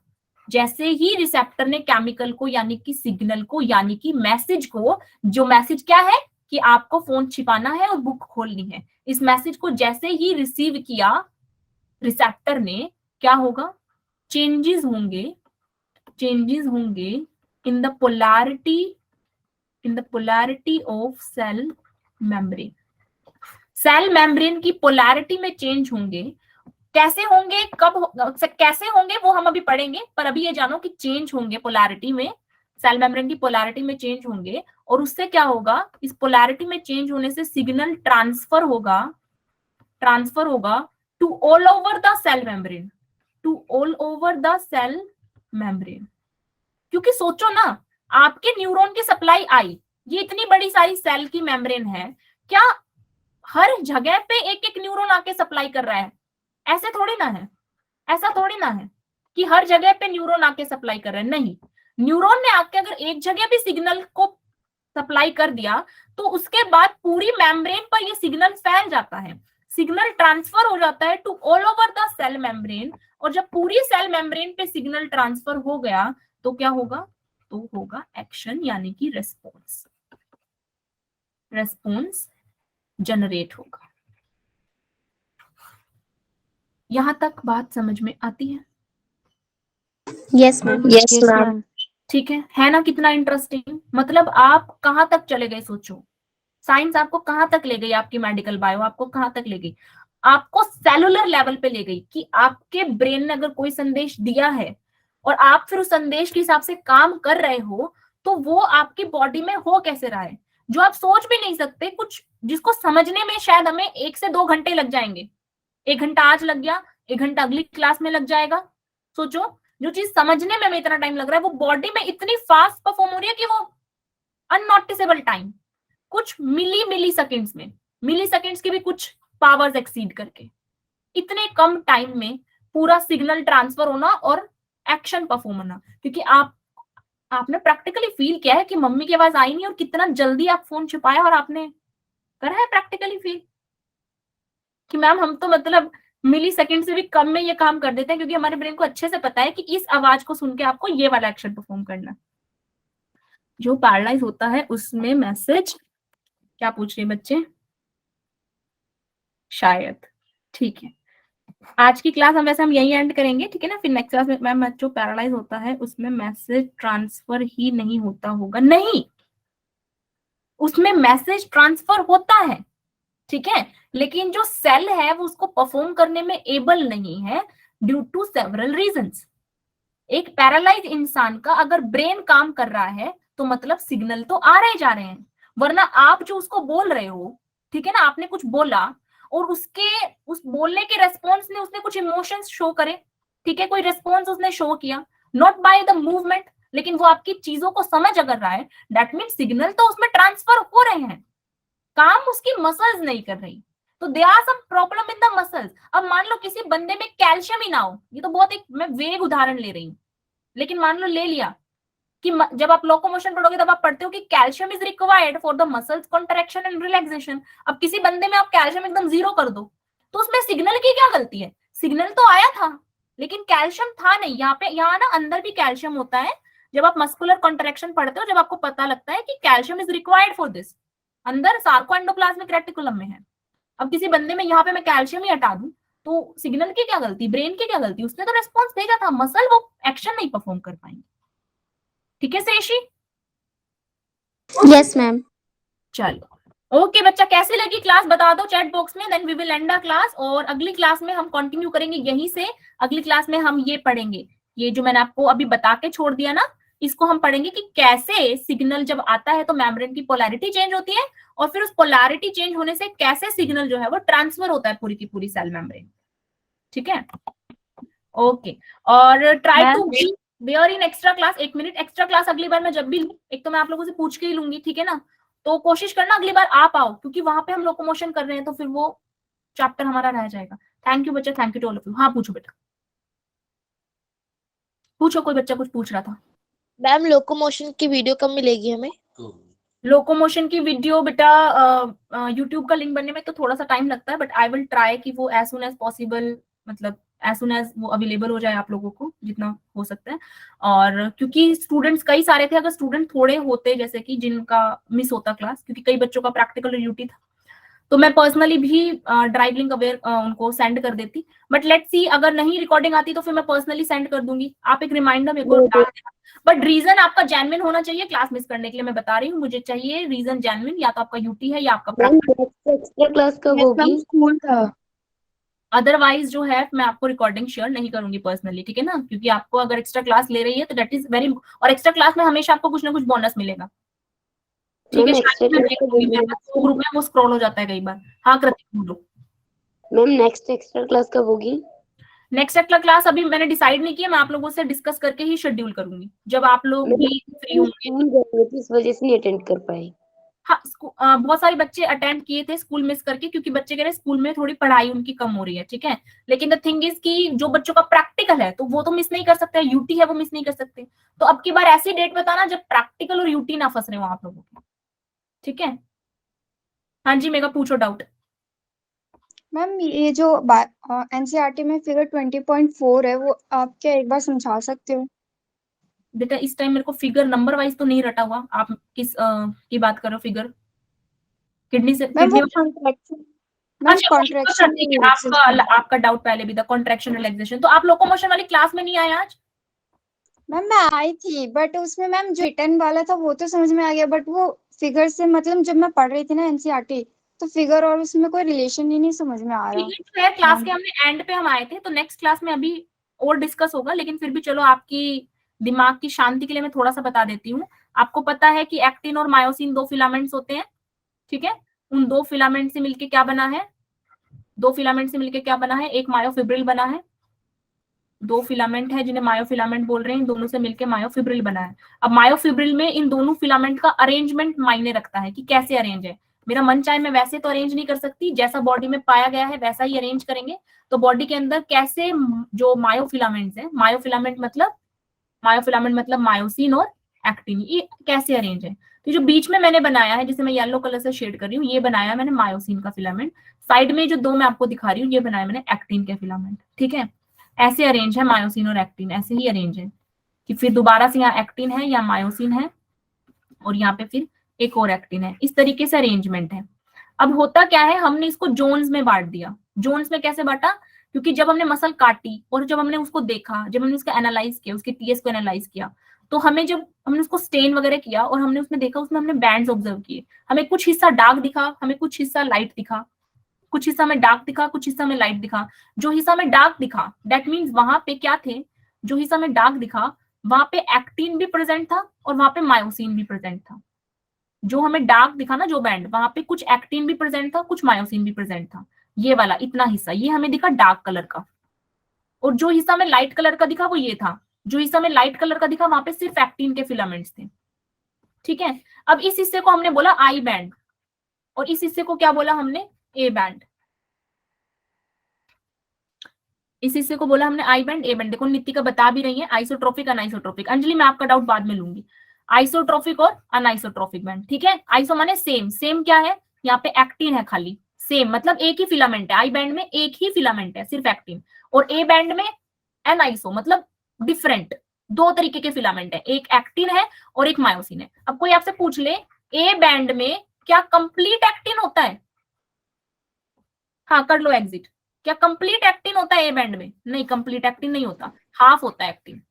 जैसे ही रिसेप्टर ने केमिकल को यानी कि सिग्नल को यानी कि मैसेज को, जो मैसेज क्या है कि आपको फोन छिपाना है और बुक खोलनी है, इस मैसेज को जैसे ही रिसीव किया रिसेप्टर ने, क्या होगा, चेंजेस होंगे in the polarity of cell membrane. Cell membrane की पोलैरिटी में चेंज होंगे। कैसे होंगे, कैसे होंगे वो हम अभी पढ़ेंगे, पर अभी ये जानो कि चेंज होंगे पोलैरिटी में, सेल मेम्ब्रेन की पोलैरिटी में चेंज होंगे, और उससे क्या होगा, इस पोलैरिटी में चेंज होने से सिग्नल ट्रांसफर होगा to all over the cell membrane, क्योंकि सोचो ना, आपके न्यूरॉन की सप्लाई आई, ये इतनी बड़ी सारी सेल की मेम्ब्रेन है, क्या हर जगह पे एक एक न्यूरॉन आके सप्लाई कर रहा है? ऐसा थोड़ी ना है कि हर जगह पे न्यूरॉन आके सप्लाई कर रहा है, नहीं। न्यूरॉन ने आके अगर एक जगह भी सिग्नल को सप्लाई कर दिया तो उसके बाद पूरी मेम्ब्रेन पर ये सिग्नल फैल जाता है, सिग्नल ट्रांसफर हो जाता है to all over the cell membrane, और जब पूरी सेल मेम्ब्रेन पे सिग्नल ट्रांसफर हो गया तो क्या होगा, तो होगा एक्शन यानी कि रेस्पॉन्स जनरेट होगा। यहां तक बात समझ में आती है? Yes ma'am. ठीक है ना, कितना इंटरेस्टिंग। मतलब आप कहां तक चले गए, सोचो, साइंस आपको कहां तक ले गई, आपकी मेडिकल बायो आपको कहां तक ले गई, आपको सेलुलर लेवल पे ले गई कि आपके ब्रेन ने अगर कोई संदेश दिया है और आप फिर उस संदेश के हिसाब से काम कर रहे हो, तो वो आपकी बॉडी में हो कैसे रहा है, जो आप सोच भी नहीं सकते, कुछ जिसको समझने में शायद हमें 1 से 2 घंटे लग जाएंगे। 1 घंटा आज लग गया, 1 घंटा अगली क्लास में लग जाएगा। सोचो, जो चीज समझने में हमें इतना टाइम लग रहा है वो बॉडी में इतनी फास्ट परफॉर्म हो रही है कि वो अननोटिसेबल टाइम, कुछ मिली सेकेंड्स की भी कुछ पावर्स एक्सीड करके, इतने कम टाइम में पूरा सिग्नल ट्रांसफर होना और एक्शन परफॉर्म होना। क्योंकि आपने प्रैक्टिकली फील किया है कि मम्मी की आवाज आई नहीं और कितना जल्दी आप फोन छुपाया, और आपने करा है प्रैक्टिकली फील कि मैम हम तो मतलब मिली सेकेंड से भी कम में ये काम कर देते हैं, क्योंकि हमारे ब्रेन को अच्छे से पता है कि इस आवाज को सुन के आपको ये वाला एक्शन परफॉर्म करना। जो पैरालाइज होता है उसमें मैसेज, क्या पूछ रहे बच्चे, शायद। ठीक है, आज की क्लास हम यही एंड करेंगे, ठीक है ना। फिर नेक्स्ट क्लास में मैम जो पैरालाइज होता है उसमें मैसेज ट्रांसफर ही नहीं होता होगा, नहीं, उसमें मैसेज ट्रांसफर होता है, ठीक है, लेकिन जो सेल है वो उसको परफॉर्म करने में एबल नहीं है ड्यू टू सेवरल रीजंस। एक पैरालाइज इंसान का अगर ब्रेन काम कर रहा है तो मतलब सिग्नल तो आ रहे जा रहे हैं, वरना आप जो उसको बोल रहे हो, ठीक है ना, आपने कुछ बोला और उस बोलने के रेस्पॉन्स ने उसने कुछ इमोशंस शो करे, ठीक है, कोई रेस्पॉन्स उसने शो किया, नॉट बाय द मूवमेंट, लेकिन वो आपकी चीजों को समझ अगर रहा है, दैट मीन सिग्नल तो उसमें ट्रांसफर हो रहे हैं, काम उसकी मसल्स नहीं कर रही, तो there are some problem in the muscles. अब मान लो किसी बंदे में कैल्शियम ही ना हो, ये तो बहुत एक मैं वेग उदाहरण ले रही हूँ, लेकिन मान लो ले लिया कि जब आप लोकोमोशन पढ़ोगे तब आप पढ़ते हो कि calcium is required for the muscles contraction and relaxation. अब किसी बंदे में आप कैल्शियम एकदम 0 कर दो तो उसमें सिग्नल की क्या गलती है, सिग्नल तो आया था लेकिन कैल्शियम था नहीं। यहाँ ना अंदर भी कैल्शियम होता है, जब आप मस्कुलर कॉन्ट्रैक्शन पढ़ते हो, जब आपको पता लगता है कि calcium is required for this, अंदर सार्कोएंडोप्लाज्मिक रेटिकुलम में है। अब किसी बंदे में यहाँ पे मैं कैल्शियम ही हटा दूं तो सिग्नल की क्या गलती, ब्रेन की क्या गलती, उसने तो रेस्पॉन्स भेजा था, मसल वो एक्शन नहीं परफॉर्म कर पाएंगे। ठीक है श्रेयशी? Yes ma'am. चलो ओके बच्चा, कैसी लगी क्लास बता दो चैट बॉक्स में, then we will end the class. और अगली क्लास में हम कंटिन्यू करेंगे यहीं से। अगली क्लास में हम ये पढ़ेंगे, ये जो मैंने आपको अभी बता के छोड़ दिया ना, इसको हम पढ़ेंगे कि कैसे सिग्नल जब आता है तो मेम्ब्रेन की पोलैरिटी चेंज होती है, और फिर उस पोलैरिटी चेंज होने से कैसे सिग्नल जो है वो ट्रांसफर होता है पूरी की पूरी सेल मेम्ब्रेन। ठीक है, ओके। और try to be where in extra class. 1 minute, extra class अगली बार मैं जब भी लूं, एक तो मैं आप लोगों से पूछ के ही लूंगी, ठीक है ना, तो कोशिश करना अगली बार आप आओ, क्योंकि वहां पे हम लोकोमोशन कर रहे हैं तो फिर वो चैप्टर हमारा रह जाएगा। थैंक यू बच्चा, thank you to all of you. हाँ पूछो बेटा, पूछो, कोई बच्चा कुछ पूछ रहा था। मैम लोकोमोशन की वीडियो कब मिलेगी हमें? लोकोमोशन की वीडियो बेटा यूट्यूब का लिंक बनने में तो थोड़ा सा टाइम लगता है, बट आई विल ट्राई कि वो एज सुन एज पॉसिबल, मतलब एज सुन एज वो अवेलेबल हो जाए आप लोगों को जितना हो सकता है। और क्योंकि स्टूडेंट्स कई सारे थे, अगर स्टूडेंट थोड़े होते जैसे कि जिनका मिस होता क्लास, क्योंकि कई बच्चों का प्रैक्टिकल ड्यूटी था, तो मैं पर्सनली भी ड्राइव लिंक अवेयर उनको सेंड कर देती। बट लेट्स सी, अगर नहीं रिकॉर्डिंग आती तो फिर मैं पर्सनली सेंड कर दूंगी, आप एक रिमाइंडर मेरे को डाल देना। बट रीजन आपका जेन्युइन होना चाहिए क्लास मिस करने के लिए, मैं बता रही हूँ, मुझे चाहिए रीजन जेन्युइन, या तो आपका यूटी है या आपका एक्स्ट्रा क्लास कब होगी? स्कूल था। अदरवाइज जो है मैं आपको रिकॉर्डिंग शेयर नहीं करूंगी पर्सनली, ठीक है ना, क्योंकि आपको अगर एक्स्ट्रा क्लास ले रही है तो दैट इज वेरी, और एक्स्ट्रा क्लास में हमेशा आपको कुछ ना कुछ बोनस मिलेगा। ठीक है, शायद मैं देख लूंगी, मेरे पास ग्रुप में वो स्क्रॉल हो जाता है कई बार। हाँ कृतिक बोलो। मैम नेक्स्ट एक्स्ट्रा क्लास कब होगी? नेक्स्ट एक्स्ट्रा क्लास अभी मैंने डिसाइड नहीं किया, मैं आप लोगों से डिस्कस करके ही शेड्यूल करूंगी, जब आप लोग भी फ्री होंगे। स्कूल गए थे, इस वजह से नहीं अटेंड कर पाए। हाँ बहुत सारे बच्चे अटेंड किए थे स्कूल मिस करके, क्योंकि बच्चे कह रहे स्कूल में थोड़ी पढ़ाई उनकी कम हो रही है, ठीक है। लेकिन द थिंग इज कि जो बच्चों का प्रैक्टिकल है तो वो तो मिस नहीं कर सकते, यूटी है वो मिस नहीं कर सकते। तो अब की बार ऐसी डेट बताना जब प्रैक्टिकल और यूटी ना फंस रहे हो आप लोगों के, ठीक है। हाँ जी मेगा पूछो डाउट। मैम ये जो एनसीईआरटी में फिगर 20.4 है वो आप क्या एक बार समझा सकते हो? बेटा इस टाइम मेरे को फिगर नंबर वाइज तो नहीं रटा हुआ, आप किस की बात कर रहे हो फिगर? किडनी से मैम वो किडनी कॉन्ट्रैक्शन, मैम अच्छा कॉन्ट्रैक्शन ठीक है, आपका डाउट पहले भी था कॉन्ट्रैक्शन रिलैक्सेशन। तो आप लोकोमोशन वाली क्लास में नहीं आए आज? मैम मैं आई थी, बट उसमें मैम जो रिटर्न वाला था वो तो समझ में आ गया, बट वो फिगर से मतलब जब मैं पढ़ रही थी ना एनसीईआरटी, तो फिगर और उसमें कोई रिलेशन ही नहीं समझ में आ रहा। ठीक है, क्लास के हमने एंड पे हम आए थे, तो नेक्स्ट क्लास में अभी और डिस्कस होगा, लेकिन फिर भी चलो आपकी दिमाग की शांति के लिए मैं थोड़ा सा बता देती हूँ। आपको पता है कि एक्टिन और मायोसिन 2 फिलामेंट्स होते हैं, ठीक है। उन 2 फिलामेंट से मिलके क्या बना है, 2 फिलामेंट से मिलके क्या बना है, एक मायोफिब्रिल बना है। 2 फिलामेंट है जिन्हें मायोफिलामेंट बोल रहे हैं, इन दोनों से मिलके मायोफिब्रिल बना है। अब मायोफिब्रिल में इन दोनों फिलामेंट का अरेंजमेंट मायने रखता है कि कैसे अरेंज है। मेरा मन चाहे मैं वैसे तो अरेंज नहीं कर सकती, जैसा बॉडी में पाया गया है वैसा ही अरेंज करेंगे। तो बॉडी के अंदर कैसे जो मायोफिलामेंट्स है, मायोफिलामेंट मतलब मायोसिन और एक्टिन, ये कैसे अरेंज है। तो जो बीच में मैंने बनाया है, जिसे मैं येलो कलर से शेड कर रही हूँ, ये बनाया मैंने मायोसिन का फिलामेंट। साइड में जो 2 मैं आपको दिखा रही हूँ, ये बनाया मैंने एक्टिन के फिलामेंट, ठीक है। ऐसे अरेंज है मायोसिन और एक्टिन, ऐसे ही अरेंज है कि फिर दोबारा से यहाँ एक्टिन है या मायोसिन है, और यहाँ पे फिर एक और एक्टिन है, इस तरीके से अरेंजमेंट है। अब होता क्या है, हमने इसको जोन्स में बांट दिया। जोन्स में कैसे बांटा, क्योंकि जब हमने मसल काटी और जब हमने उसको देखा, जब हमने उसका एनालाइज किया, उसके टीएस को एनालाइज किया, तो हमें जब हमने उसको स्टेन वगैरह किया और हमने उसमें देखा, उसमें हमने बैंड्स ऑब्जर्व किए। हमें कुछ हिस्सा डार्क दिखा, हमें कुछ हिस्सा लाइट दिखा, कुछ हिस्सा में डार्क दिखा, कुछ हिस्सा में लाइट दिखा। जो हिस्सा में डार्क दिखा दैट मीन्स वहां पे क्या थे, जो हिस्सा में डार्क दिखा वहां पे एक्टिन भी प्रेजेंट था और वहां पे मायोसिन भी प्रेजेंट था। जो हमें डार्क दिखा ना जो बैंड, वहां पे कुछ एक्टिन भी प्रेजेंट था, कुछ मायोसिन भी प्रेजेंट था। ये वाला इतना हिस्सा ये हमें दिखा डार्क कलर का, और जो हिस्सा में लाइट कलर का दिखा वो ये था। जो हिस्सा में लाइट कलर का दिखा वहां पे सिर्फ एक्टिन के फिलामेंट्स थे, ठीक है। अब इस हिस्से को हमने बोला आई बैंड, और इस हिस्से को क्या बोला हमने, ए बैंड। इस हिस्से को बोला हमने आई बैंड, ए बैंड। देखो नितिका बता भी रही है आइसोट्रोपिक अनआइसोट्रोपिक। अंजलि मैं आपका डाउट बाद में लूंगी। आइसोट्रोपिक और अनआइसोट्रोपिक बैंड, ठीक है। आइसो माने सेम, सेम क्या है, यहाँ पे एक्टिन है खाली, सेम मतलब एक ही फिलामेंट है। आई बैंड में एक ही फिलामेंट है सिर्फ एक्टिन, और ए बैंड में एनआइसो मतलब डिफरेंट, दो तरीके के फिलामेंट है, एक एक्टिन है और एक मायोसिन है। अब कोई आपसे पूछ ले ए बैंड में क्या कंप्लीट एक्टिन होता है? हाँ कर लो एग्जिट। क्या कंप्लीट एक्टिन होता है ए बैंड में? नहीं, कंप्लीट एक्टिन नहीं होता, हाफ होता है actin.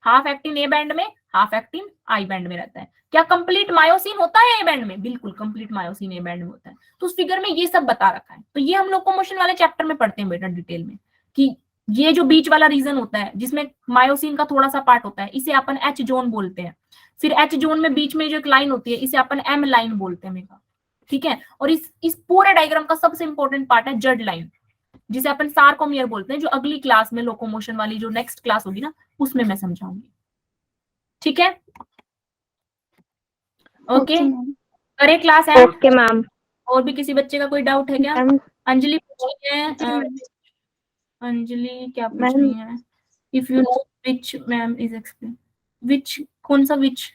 Half actin A band में, हाफ एक्टिन आई बैंड में रहता है। क्या कंप्लीट मायोसिन होता है ए बैंड में? बिल्कुल कंप्लीट मायोसिन ए बैंड में होता है। तो उस फिगर में ये सब बता रखा है। तो ये हम लोकोमोशन वाले चैप्टर में पढ़ते हैं बेटा डिटेल में, कि ये जो बीच वाला रीजन होता है जिसमें मायोसिन का थोड़ा सा पार्ट होता है, इसे अपन एच जोन बोलते हैं। फिर एच जोन में बीच में जो एक लाइन होती है, इसे अपन एम लाइन बोलते हैं मेगा, ठीक है। और इस पूरे डायग्राम का सबसे इंपॉर्टेंट पार्ट है जड लाइन, जिसे अपन सार्कोमियर बोलते हैं, जो अगली क्लास में लोकोमोशन वाली जो नेक्स्ट क्लास होगी ना उसमें मैं समझाऊंगी, ठीक है। ओके, करे क्लास है। Okay ma'am. और भी किसी बच्चे का कोई डाउट है क्या? मैम अंजलि पूछ रही है, अंजलि क्या पूछ रही है? If you know which ma'am is explain, which कौन सा विच?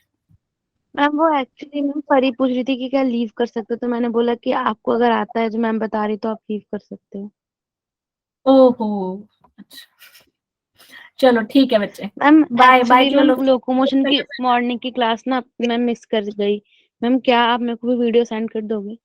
मैम वो एक्चुअली मैम परी पूछ रही थी कि क्या लीव कर सकते हो, तो मैंने बोला कि आपको अगर आता है जो मैम बता रही तो आप लीव कर सकते हो। ओहो अच्छा, चलो ठीक है बच्चे, मैम बाय बाय। एक्चुअली चलो मैम लोकोमोशन की मॉर्निंग की क्लास ना मैम मिस कर गई। मैम क्या आप मेरे को भी वीडियो सेंड कर दोगे?